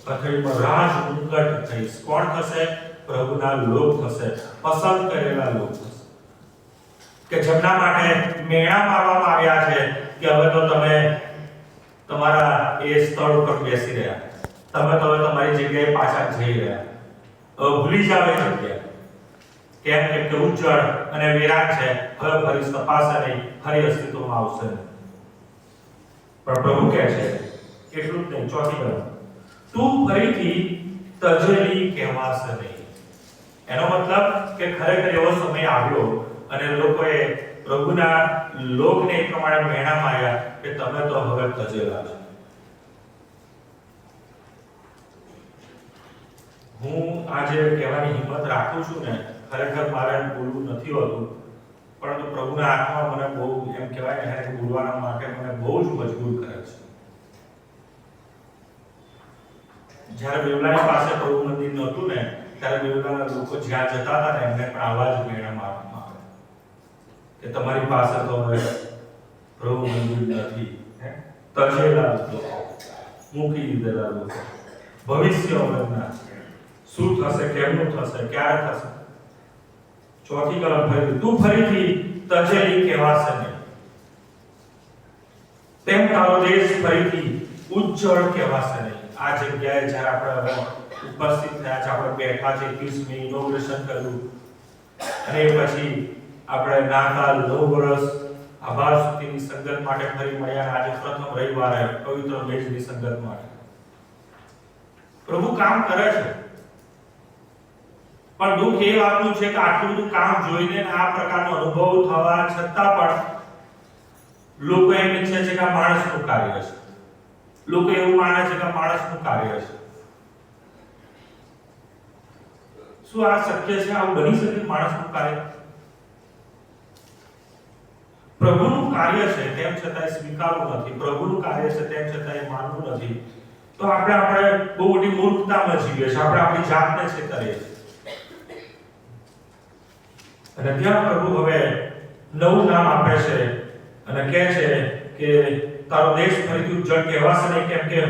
Speaker 1: હથેળીમાં રાજ મુંગટ થઈશ. કોણ થશે? પ્રભુના લોક થશે, પસંદ કરેલા લોક થશે, કે જેમના માટે મેણા મારવામાં આવ્યા છે કે હવે તો તમે તમારા એ સ્થળ ઉપર બેસી રહ્યા, તમે તો હવે તમારી જગ્યાએ પાછા જઈ રહ્યા, હવે ભૂલી જાવ એ જગ્યા. કેમ કે ઉજ્જળ અને વિરાટ છે, હવે ફરી તપાસે નહીં, ફરી અસ્તિત્વમાં આવશે નહીં. પણ પ્રભુ કહે છે એટલું જ નહીં, ચોથી વાત, તું ફરીથી તજેલી કહેવાશે નહીં. એનો મતલબ કે ખરેખર એવો સમય આવ્યો અને લોકોએ પ્રભુના લોકને એ પ્રમાણે મેણા માર્યા કે તમે તો હવે તજેલા છો. હું આજે કહેવાની હિંમત રાખું છું ને, ખરેખર મારે બોલવું નથી હોતું, પરંતુ પ્રભુના આત્મા મને બહુ એમ કહેવાય ને કે બોલવાના માટે મને બહુ જ મજબૂર કરે છે. જ્યારે બેવલાની પાસે પ્રભુ મંદિર નહોતું ને, ત્યારે બેવલાના લોકો જ્યાં જતા હતા ને એમને પણ આવા જ મેણા મારવામાં આવે કે તમારી પાસે તો હવે પ્રભુ મંદિર નથી, તજેલા લોકો, મૂકી દીધેલા લોકો, ભવિષ્ય અવગણના, શું થશે, કેમનું થશે, ક્યારે થશે. ચોથી કલમ ફરી, તું ફરીથી તજેલી કહેવાશે નહીં, તેમ તારો દેશ ફરીથી ઉજ્જળ કહેવાશે નહીં. આ જગ્યાએ જ્યારે આપણે ઉપસ્થિત થયા છે, આપણે બેઠા છે, 21મી ઇનોગ્રેશન કર્યું અને પછી આપણે નાતાલ, નવ વર્ષ આભાર સ્તુતિની સંગત માટે ફરી મળ્યા. આજે પ્રથમ રવિવારે પવિત્ર મેજની સંગત માટે પ્રભુ કામ કરે છે. પણ દુઃખ એ વાતનું છે કે આટલું બધું કામ જોઈને આ પ્રકારનો અનુભવ થવા છતાં પણ લોકો એમ ઈચ્છે છે કે આ માણસનું કાર્ય છે. લોકો એવું માને છે કે આ માણસનું કાર્ય છે. શું આ શક્ય છે? આવું બની શકે માણસનું કાર્ય? પ્રભુનું કાર્ય છે તેમ છતાં સ્વીકારવું નથી, પ્રભુનું કાર્ય છે તેમ છતાં માનવું નથી, તો આપણે બહુ મોટી મૂર્ખતામાં જીવીએ છીએ, આપણે આપણી જાતને છેતરીએ છીએ. અને ત્યાં પ્રભુ હવે નવું નામ આપે છે અને કહે છે કે તારો દેશ ફરીથી ઉજ્જળ કહેવાશે નહીં, કેમ કે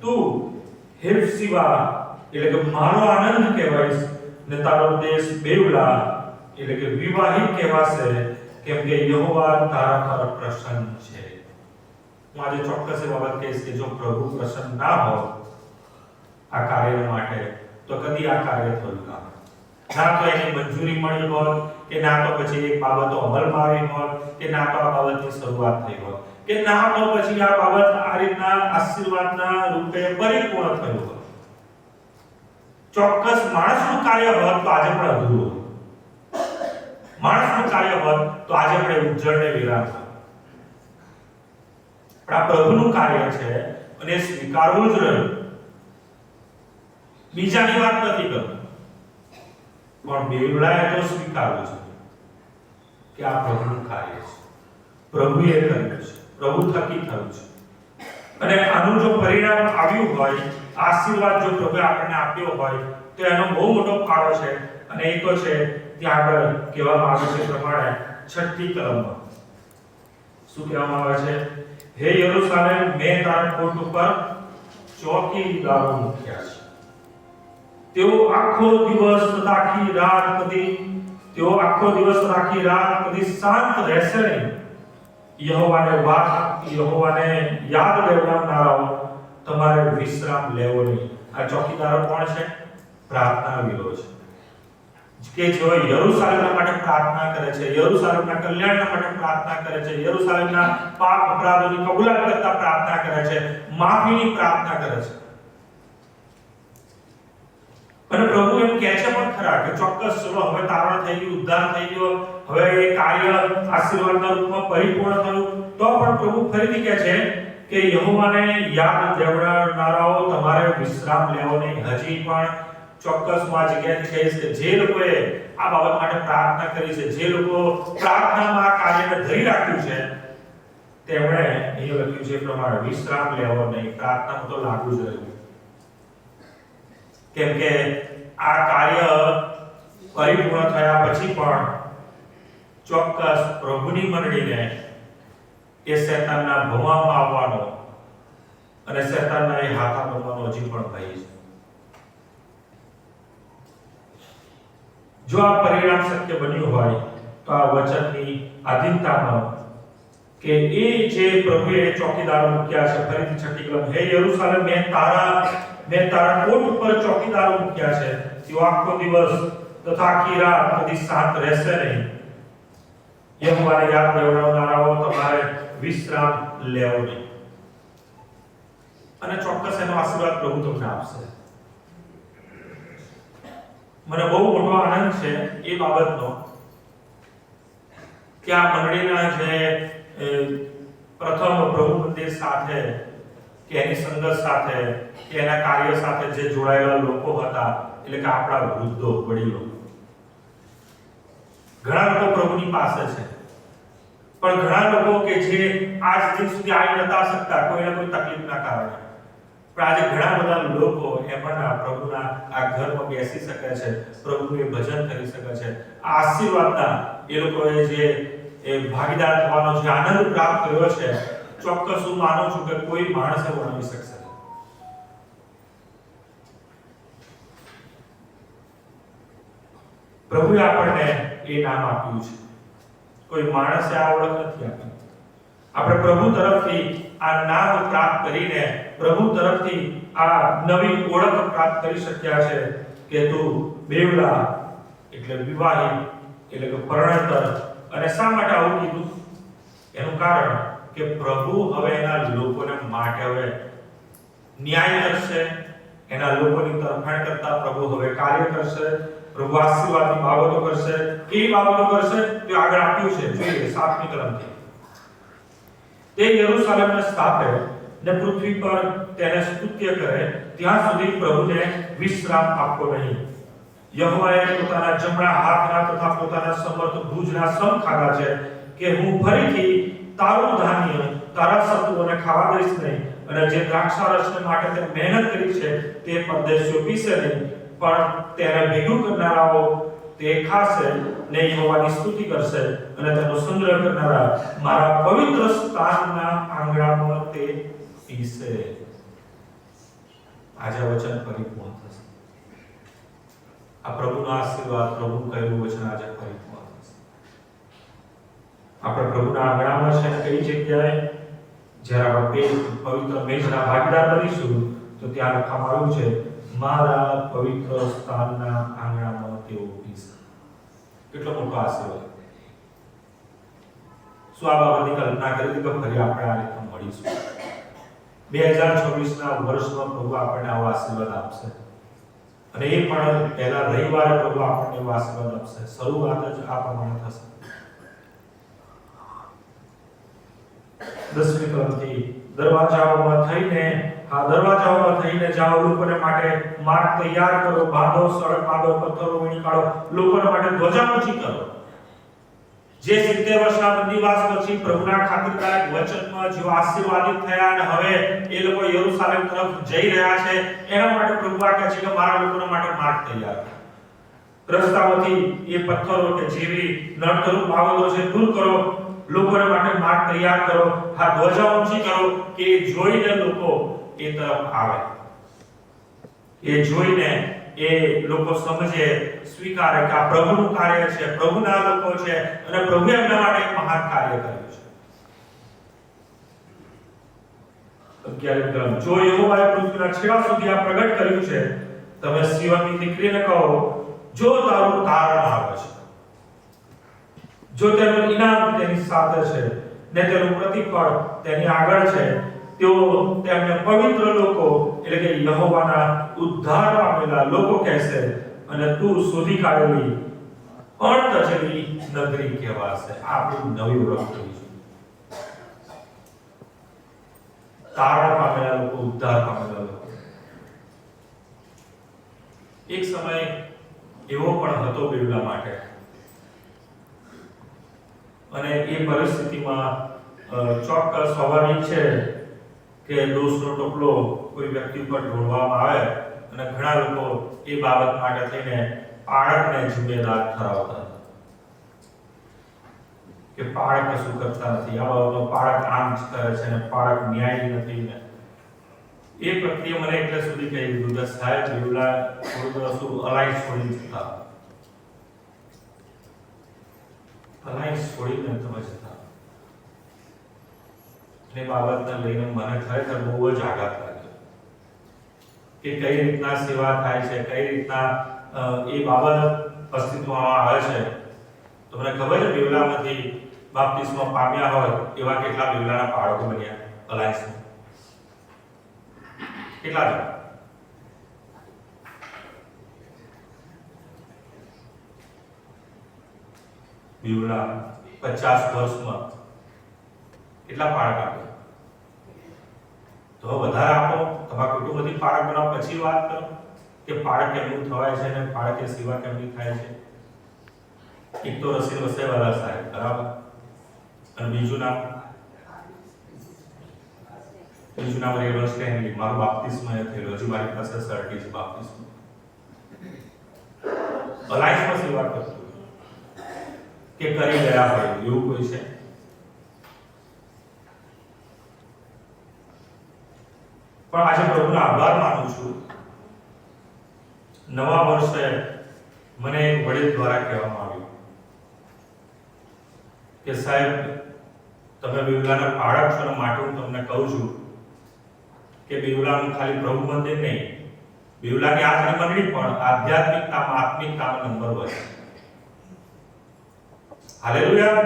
Speaker 1: તું હેફસીબા એટલે કે મારો આનંદ કહેવાઈશ, ને તારો દેશ બેવલા એટલે કે વિવાહિત કહેવાશે, કેમ કે યહોવા તારા પર પ્રસન્ન છે. હું આજે ચોક્કસ એ બાબત કહીશ કે જો પ્રભુ પ્રસન્ન ના હોય આ કાર્ય માટે, તો કદી આ કાર્ય થયું ના. ના તો એની મંજૂરી મળી હોત, કે ના તો પછી એક બાબતો અમલમાં આવી હોત, કે ના તો આ બાબતની શરૂઆત થઈ હોત, કે ના તો પછી આ બાબત આ રીતના આશીર્વાદના રૂપે પરિપૂર્ણ થયું હોત. ચોક્કસ માણસનું કાર્ય હોત તો આજે પણ અધૂરું હોત. માણસનું કાર્ય હોત તો આજે પણ ઉજ્જળ ને વિરામ હોત. પણ આ પ્રભુનું કાર્ય છે અને સ્વીકારવું જ રહ્યું. બીજાની વાત નથી કરતો, પણ બેવલાએ તો સ્વીકારવું છે કે આ પ્રભુનું કાર્ય છે, પ્રભુએ કર્યું છે, પ્રભુ થકી થયું છે. અને આનું જો પરિણામ આવ્યું હોય, આશીર્વાદ જો પ્રભુએ આપણને આપ્યો હોય, તો એનો બહુ મોટો ફાળો છે. અને એ તો છે ત્યાં આગળ કહેવામાં આવે છે પ્રમાણે 6ઠી કલમમાં શું કહેવામાં આવે છે? હે યરૂશાલેમ, મેં તારા કોટ ઉપર ચોકીદારો મૂક્યા છે. તેઓ આખો દિવસ આખી રાત કદી શાંત રહેશે નહીં. યહોવાને યાદ લેવડાવનારાઓ, તમારે વિશ્રામ લેવો નહીં. આ ચોકીદારો કોણ છે? પ્રાર્થનાવીરો છે, કે જેઓ યરૂશાલેમના માટે પ્રાર્થના કરે છે, યરૂશાલેમના કલ્યાણના માટે પ્રાર્થના કરે છે, યરૂશાલેમના પાપ અપરાધોની કબૂલાત કરતા પ્રાર્થના કરે છે, માફીની પ્રાર્થના કરે છે. અને પ્રભુ એમ કહે છે પણ ખરા કે ચોક્કસ ચલો હવે તારણ થઈ ગયું, ઉદ્ધાર થઈ ગયો, હવે એ કાર્ય આશીર્વાદના રૂપમાં પરિપૂર્ણ થયું, તો પણ પ્રભુ ફરીથી કહે છે કે યહોવાને યાદ દેવડાવનારાઓ, તમારે વિશ્રામ લેવો નહીં. હજી પણ ચોક્કસ હું આ જગ્યાએથી કહીશ કે જે લોકોએ આ બાબત માટે પ્રાર્થના કરી છે, જે લોકો પ્રાર્થનામાં આ કાર્યને ધરી રાખ્યું છે, તેમણે અહીં લખ્યું છે પ્રમાણે વિશ્રામ લેવો નહીં. પ્રાર્થનામાં તો લાગુ જ રહ્યું, કેમ કે આ કાર્ય પરિપૂર્ણ થયા પછી પણ ચોક્કસ પ્રભુની મંડળીને એ શૈતાનના ભમામાં આવવાનો અને શૈતાનના એ હાથા બનવાનો હજી પણ ભય છે. જો આ પરિણામ શક્ય બન્યું હોય તો આ વચનની આધીનતામાં કે એ જે પ્રભુએ ચોકીદારો મૂક્યા છે, ફરીથી છઠ્ઠી કલમ, હે યરૂશાલેમ મેં તારા કોટ ઉપર ચોકીદારો મૂક્યા છે, તેઓ આખો દિવસ તથા આખી રાત કદી શાંત રહેશે નહીં. યહોવાને યાદ દેવડાવનારાઓ તમારે વિશ્રામ લેવો નહીં. અને ચોક્કસ એનો આશીર્વાદ પ્રભુ તમને આપશે. મને બહુ મોટો આનંદ છે એ બાબતનો કે આ મંડળીના જે પ્રથમ પ્રભુ મંદિર સાથે કે એની સંગત સાથે કે એના કાર્ય સાથે જે જોડાયેલા લોકો હતા, એટલે કે આપણા વૃદ્ધો, વડીલો, ઘણા લોકો પ્રભુની પાસે છે, પણ ઘણા લોકો કે જે આજ દિન સુધી આવી નતા શકતા કોઈને કોઈ તકલીફના કારણે, પણ આજે ઘણા બધા લોકો એમાંના પ્રભુના આ ઘરમાં બેસી શકે છે, પ્રભુનું ભજન કરી શકે છે. આ આશીર્વાદના એ લોકોએ જે ભાગીદાર થવાનો જે આનંદ પ્રાપ્ત કર્યો છે, ચોક્કસ હું માનું છું કે કોઈ માણસે વર્ણવી શકશે. પ્રભુએ આપણને એ નામ આપ્યું છે, કોઈ માણસે આ ઓળખ નથી આપી. આપણે પ્રભુ તરફથી આ નામ પ્રાપ્ત કરીને પ્રભુ તરફથી આ નવી ઓળખ પ્રાપ્ત કરી શક્યા છે કે તું બેવડા એટલે વિવાહિત એટલે કે પરણેતર. અને શા માટે આવું કીધું? એનું કારણ કે પ્રભુ હવે એના લોકોને માટે હવે ન્યાય કરશે, એના લોકોની તરફેણ કરતા પ્રભુ હવે કાર્ય કરશે, પ્રભુ આશીર્વાદની બાબતો કરશે. કેવી બાબતો કરશે તે આગળ આપ્યું છે, જોઈએ 7મી કલમથી. તે યરૂશાલેમને સ્થાપે ને પૃથ્વી પર તેને સ્તુત્ય કરે ત્યાં સુધી પ્રભુને વિશ્રામ આપવો નહીં. યહોવાએ પોતાના જમણા હાથના તથા પોતાના સમર્થ ભુજના સમ ખાધા છે કે હું ફરીથી તારું ધાન્ય તારા શત્રુઓને ખાવા દઈશ નહીં, અને જે દ્રાક્ષારસને માટે તે મહેનત કરી છે તે પરદેશીઓ પીશે નહીં, પણ તેને ભેગું કરનારાઓ તે ખાશે ને યહોવાની સ્તુતિ કરશે, અને તેનો સંગ્રહ કરનારા મારા પવિત્ર સ્થાનના આંગણામાં તે પીશે. આજે વચન પરિપૂર્ણ થશે. આ પ્રભુનો આશીર્વાદ, પ્રભુ કહેલું વચન આજે પરિપૂર્ણ થશે. આપણે પ્રભુના આંગણામાં છે, કઈ જગ્યાએ? જ્યારે આપણે પવિત્ર મેજના ભાગીદાર બનીશું તો ત્યાં લખવામાં આવ્યું છે, મારા પવિત્ર સ્થાનના આંગણામાં તેઓ પીશે. કેટલો મોટો આશીર્વાદ! શું આ બાબતની કલ્પના કરી હતી કે ફરી આપણે આ રીતે મળીશું? 2026ના વર્ષમાં પ્રભુ આપણને આવો આશીર્વાદ આપશે, અને એ પણ પહેલા રવિવારે પ્રભુ આપણને એવો આશીર્વાદ આપશે. શરૂઆત જ આ પ્રમાણે થશે. 10મી કલમથી દરવાજાઓમાં થઈને જાઓ, લોકોને માટે માર્ગ તૈયાર કરો, બાંધો, સડક બાંધો, પથ્થરો વીણી કાઢો, લોકોને માટે ધ્વજા ઊંચી કરો. જે 70 વર્ષના બંદીવાસ પછી પ્રભુના ખાતરદાયક વચનમાં જેઓ આશીર્વાદિત થયા અને હવે એ લોકો યરૂશાલેમ તરફ જઈ રહ્યા છે, એના માટે પ્રભુ કહે છે કે મારા લોકોના માટે માર્ગ તૈયાર કરો. રસ્તાઓથી એ પથ્થરો કે જેવી નડતરૂપ બાબતો છે દૂર કરો, લોકોને માટે માર્ગ તૈયાર કરો, આ ધ્વજા ઊંચી કરો કે જોઈને લોકો એ તરફ આવે, એ જોઈને એ લોકો સમજે, સ્વીકારે કે આ પ્રભુનું કાર્ય છે, પ્રભુના લોકો છે, અને પ્રભુએ એમના માટે એક મહાન કાર્ય કર્યું છે. 11મી કલમ, જો યહોવાએ પૃથ્વીના છેડા સુધી આ પ્રગટ કર્યું છે, તમે સિયોનની દીકરીને કહો, જો તારું તારણ આવે છે, જો તેનું ઇનામ તેની સાથે છે ને તેનું પ્રતિફળ તેની આગળ છે, તેઓ તેમને પવિત્ર લોકો એટલે કે યહોવાના ઉદ્ધાર પામેલા લોકો કહેશે, અને તું શોધી કાઢેલી અણતજેલી નગરી કહેવાશે. આપણી નવી ઓળખ થઈ છે. તારણ પામેલા લોકો, ઉદ્ધાર પામેલા લોકો. એક સમય એવો પણ હતો બેવડા માટે, અને એ પરિસ્થિતિમાં ચોક્કસ સ્વાભાવિક છે કે દોષનો ટોપલો કોઈ વ્યક્તિ પર ઢોળવામાં આવે, અને ઘણા લોકો એ બાબત માટે થઈને પાળકને જિમ્મેદાર ઠરાવતા કે પાળક કશું કરતા નથી, આ બાબતનો પાળક આમ જ કરે છે ને પાળક ન્યાયી નથી. ને એ પ્રક્રિયા મને એટલે સુધી કહી દીધું કે સાહેબ બેવડા થોડું શું અલાઈ છોડી જતા, અલાયન્સ છોડીને તમે જતા. એ બાબતને લઈને મને ખરેખર બહુ જ આઘાત લાગ્યો કે કઈ રીતના સેવા થાય છે, કઈ રીતના એ બાબત અસ્તિત્વમાં આવે છે. તમને ખબર છે બેવલામાંથી બાપ્તિસ્મો પામ્યા હોય એવા કેટલા બેવલાના બાળકો બન્યા અલાયન્સમાં? કેટલા છે? બેવલા 50 વર્ષમાં કેટલા પાળક આપ્યા? તો વધારે આપો, તમારા કુટુંબમાંથી પાળક બનાવ, પછી વાત કરો કે પાળક કેમનું થવાય છે અને પાળકે સેવા કેમની થાય છે. એક તો રસીદ વસાઈવાલા સાહેબ, બરાબર, અને બીજું નામ રેવન્સ સ્ટેનલી. મારું બાપ્તિસ્મ એ થયેલું, હજી મારી પાસે સર્ટી છે બાપ્તિસ્મ. અલાયન્સમાં સેવા કરતો કે કરી ગયા હોય એવું કોઈ છે? પણ આજે પ્રભુનો આભાર માનું છું. નવા વર્ષે મને એક વડીલ દ્વારા કહેવામાં આવ્યું કે સાહેબ તમે બેવલાના બાળક છો, માટે હું તમને કહું છું કે બેવલાનું ખાલી પ્રભુ મંદિર નહીં, બેવલાની આખરી મંડળી પણ આધ્યાત્મિકતામાં આત્મિકતાનો નંબર હોય. હાલેલુયા.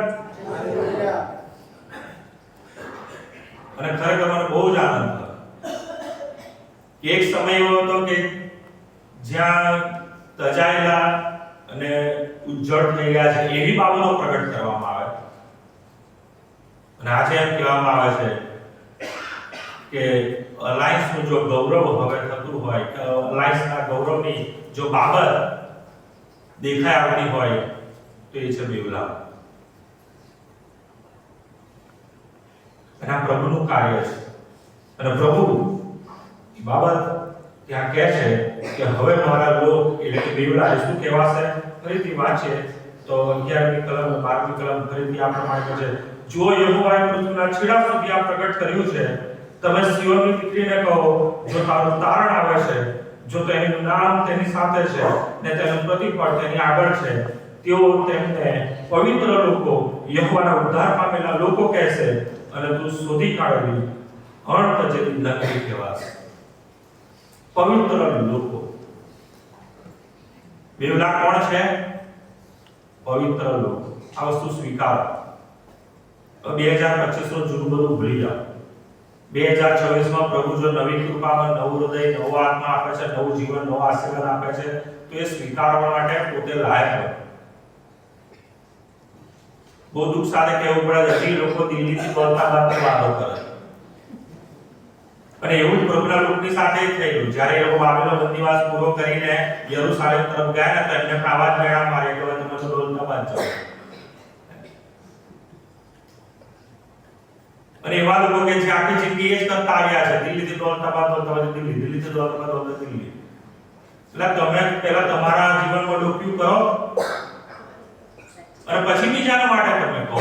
Speaker 1: અને ખરેખર મને બહુ જ આનંદ થયો કે એક સમય એવો હતો કે જ્યાં તજાયેલા અને ઉજ્જળ થઈ ગયા છે એવી બાબતો પ્રગટ કરવામાં આવે. અને આજે એમ કહેવામાં આવે છે કે અલાયન્સનું જો ગૌરવ હવે થતું હોય, કે અલાયન્સના ગૌરવની જો બાબત દેખાઈ આવતી હોય તો એ છે બેવલા. અને આ પ્રભુનું કાર્ય છે. અને પ્રભુ બાબત ત્યાં કહે છે કે હવે મારા લોક એટલે કે બેવલા શું કહેવાશે? ફરીથી વાંચીએ તો 11મી કલમ 12મી કલમ ફરીથી આ પ્રમાણે કહે છે, જો યહોવાએ પૃથ્વીના છેડા સુધી આ પ્રગટ કર્યું છે, તમે સિયોનની દીકરીને કહો, જો તારું તારણ આવે છે, જો તેનું નામ તેની સાથે છે ને તેનું પ્રતિફળ તેની આગળ છે, તેઓ તેમને પવિત્ર લોકો, યહોવાના ઉદ્ધાર પામેલા લોકો કહેશે, અને તું શોધી કાઢેલી અણતજેલી નગરી કહેવાશે. પવિત્ર લોકો. બેવલા કોણ છે? પવિત્ર લોકો. આ વસ્તુ સ્વીકારો. 2025 નું જૂનું બધું ભૂલી જાઓ. 2026 માં પ્રભુ જો નવી કૃપામાં નવું હૃદય, નવો આત્મા આપે છે, નવું જીવન, નવો આશીર્વાદ આપે છે, તો એ સ્વીકારવા માટે પોતે લાયક હોય. બહુ દુઃખ સાથે કહેવું પડે, હજી લોકો દિલ્હીથી બોલતા વાતો કરે. અને એવું જ પ્રભુના લોકની સાથે થયેલું. જ્યારે એ લોકો બાબેલનો બંદીવાસ પૂરો કરીને યરૂશાલેમ તરફ ગયા ને તો એમને આવાજ મેળા મારી કે તમે તો બોલતા બાદ જાઓ. અને એવા લોકો કે જે આખી જિંદગી એ જ કરતા આવ્યા છે, દિલ્હીથી દોડતા દિલ્હી, દિલ્હીથી દોડતા દિલ્હી. એટલે તમે પહેલા તમારા જીવનમાં ડોક્યુ કરો અને પછી બીજાના માટે તમે કહો.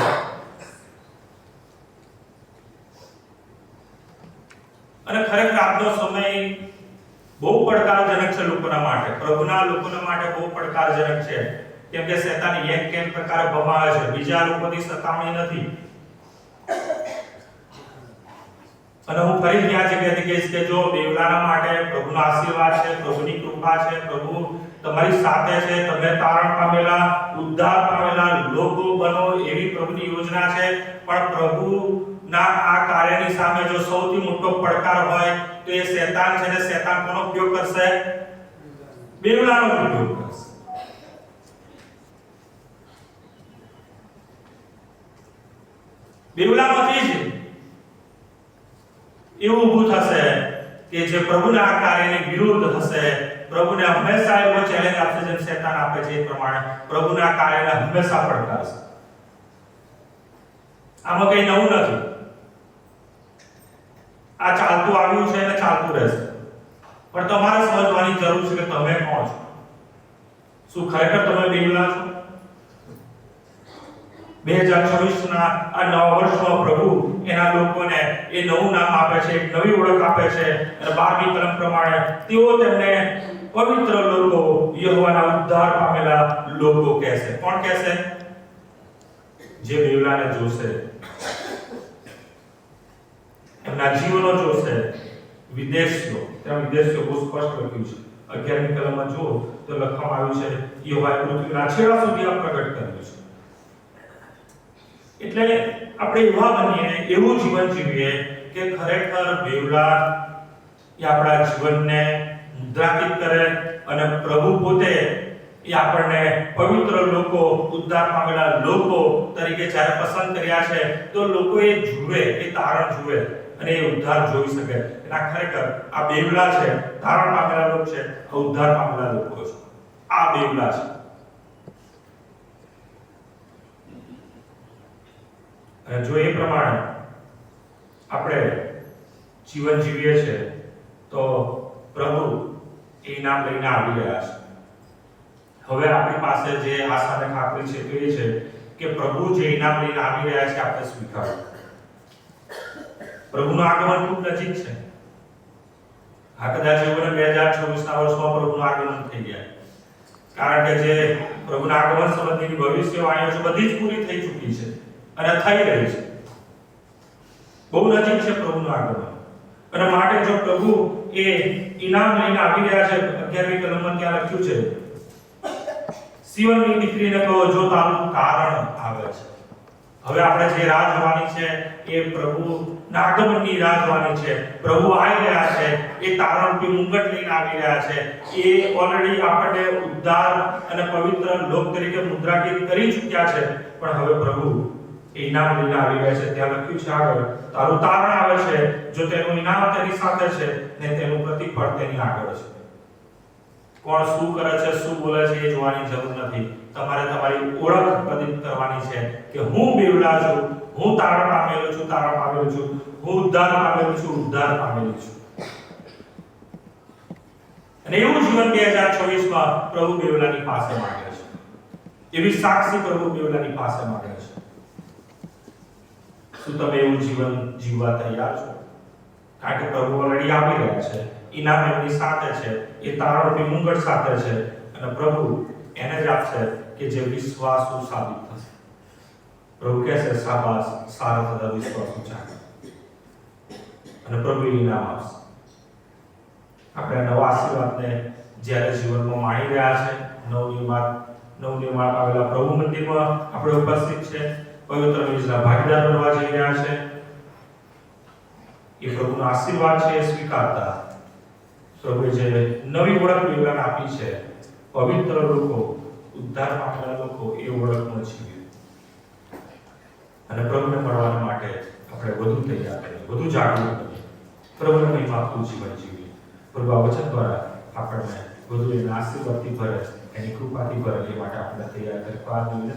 Speaker 1: અને ખરેખર આજનો સમય બહુ પડકારજનક છે લોકોના માટે, પ્રભુના લોકોના માટે બહુ પડકારજનક છે. કેમ કે શેતાન એક કેમ પ્રકારે ભમાવે છે, બીજા લોકોની સતાવણી નથી. અને હું ફરીથી આ જગ્યાએથી કહીશ કે જો બેવલાના માટે પ્રભુનો આશીર્વાદ છે, પ્રભુની કૃપા છે, પ્રભુ તમારી સાથે છે, તમે તારણ પામેલા, ઉદ્ધાર પામેલા લોકો બનો એવી પ્રભુની યોજના છે. પણ પ્રભુના આ કાર્યની સામે જો સૌથી મોટો પડકાર હોય તો એ શેતાન છે. ને શેતાન કોનો ઉપયોગ કરશે? બેવલાનો ઉપયોગ કરશે. બેવલામાંથી જ એવું ઊભું થશે કે જે પ્રભુના આ કાર્યની વિરુદ્ધ હશે. પ્રભુને હંમેશા એવો ચેલેન્જ આપશે જેમ શેતાન આપે છે એ પ્રમાણે પ્રભુના કાર્યને હંમેશા પડકારશે. આમાં કઈ નવું નથી. આ ચાલતું આવ્યું છે અને ચાલતું રહેશે. પણ તમારે સમજવાની જરૂર છે કે તમે કોણ છો. શું ખરેખર તમે બેવલા છો? 2026 ના આ નવા વર્ષમાં પ્રભુ એના લોકોને એ નવું નામ આપે છે, એક નવી ઓળખ આપે છે. અને 12મી કલમ પ્રમાણે તેઓ તેમને પવિત્ર લોકો, યહોવાના ઉદ્ધાર પામેલા લોકો કહેશે. કોણ કહેશે? જે બેવલાને જોશે, એમના જીવનો જોશે, વિદેશીઓ, ત્યાં વિદેશીઓ બહુ સ્પષ્ટ લખ્યું છે. 11મી કલમમાં જો તો લખવામાં આવ્યું છે યહોવાએ પૃથ્વીના છેડા સુધી આ પ્રગટ કર્યું છે. એટલે આપણે એવા બનીએ, એવું જીવન જીવીએ કે ખરેખર બેવલા એ આપણા જીવનને મુદ્રાંકિત કરે અને પ્રભુ પોતે એ આપણને પવિત્ર લોકો, ઉદ્ધાર પામેલા લોકો તરીકે જ્યારે પસંદ કર્યા છે તો લોકો એ જુએ, એ તારણ જુએ અને એ ઉદ્ધાર જોઈ શકે. એના ખરેખર આ બેવલા છે, તારણ પામેલા લોકો છે, આ ઉદ્ધાર પામેલા લોકો છે. આ બેવલા છે. અને જો એ પ્રમાણે આપણે જીવન જીવીએ છીએ તો પ્રભુ એ ઇનામ લઈને આવી રહ્યા છે. હવે આપણી પાસે જે આશા અને ખાતરી છે તો એ છે કે પ્રભુ જે ઇનામ લઈને આવી રહ્યા છે આપણે સ્વીકારવું. પ્રભુનું આગમન ખૂબ નજીક છે. આ કદાચ એવું ને 2026ના વર્ષમાં પ્રભુનું આગમન થઈ ગયા, કારણ કે જે પ્રભુના આગમન સંબંધીની ભવિષ્યવાણીઓ છે બધી જ પૂરી થઈ ચૂકી છે અને થઈ રહી છે. બહુ નજીક છે પ્રભુનું આગમન. અને માટે જો પ્રભુ એ ઇનામ લઈને આવી રહ્યા છે, 11મી કલમમાં ત્યાં લખ્યું છે, સિયોનની દીકરીને કહો જો તારું કારણ આવે છે. હવે આપણે જે રાહ જોવાની છે એ પ્રભુના આગમનની રાહ જોવાની છે. પ્રભુ આવી રહ્યા છે, એ તારણરૂપી મુંગટ લઈને આવી રહ્યા છે. એ ઓલરેડી આપણને ઉદ્ધાર અને પવિત્ર લોક તરીકે મુદ્રાંકિત કરી ચૂક્યા છે. પણ હવે પ્રભુ એ ઇનામ લઈને આવી રહ્યા છે. ત્યાં લખ્યું છે આગળ, તારું તારણ આવે છે, જો તેનું ઇનામ તેની સાથે છે ને તેનું પ્રતિફળ તેની આગળ છે. કોણ શું કરે છે, શું બોલે છે એ જોવાની જરૂર નથી. તમારે તમારી ઓળખ પ્રદીપ કરવાની છે કે હું બેવલા છું, હું તારણ પામેલો છું, તારણ પામેલો છું, હું ઉદ્ધાર પામેલો છું, ઉદ્ધાર પામેલો છું. અને એવું જીવન 2026માં પ્રભુ બેવલાની પાસે માંગે છે. એવી સાક્ષી પ્રભુ બેવલાની પાસે માંગે છે. શું તમે એવું જીવન જીવવા તૈયાર છો? કારણ કે પ્રભુ ઓલરેડી આવી રહ્યા છે, ઇનામ એમની સાથે છે, એ તારણરૂપી મુંગટ સાથે છે અને પ્રભુ એને જ આપશે કે જે વિશ્વાસુ સાબિત થશે. પ્રભુ કહેશે શાબાશ, સારા થતા વિશ્વાસુ ચાલે. અને પ્રભુ ઇનામ આપશે. આપણે નવા આશીર્વાદને જ્યારે જીવનમાં માણી રહ્યા છે, નવનિર્માણ આવેલા પ્રભુ મંદિરમાં આપણે ઉપસ્થિત છે, પવિત્ર બીજના ભાગીદાર બનવા જઈ રહ્યા છે. એ પ્રભુનો આશીર્વાદ છે એ સ્વીકારતા પ્રભુએ જે નવી ઓળખ બેવલાને આપી છે, પવિત્ર લોકો, ઉદ્ધાર પામેલા લોકો, એ ઓળખમાં જીવીએ. અને પ્રભુને મળવા માટે આપણે વધુ તૈયાર થઈએ, વધુ જાગૃત બનીએ, પ્રભુને મહિમા આપતું જીવન જીવીએ. પ્રભુ આ વચન દ્વારા આપણને વધુ એના આશીર્વાદથી ભરે, એની કૃપાથી ભરે, એ માટે આપણે તૈયાર કરવા જોઈએ.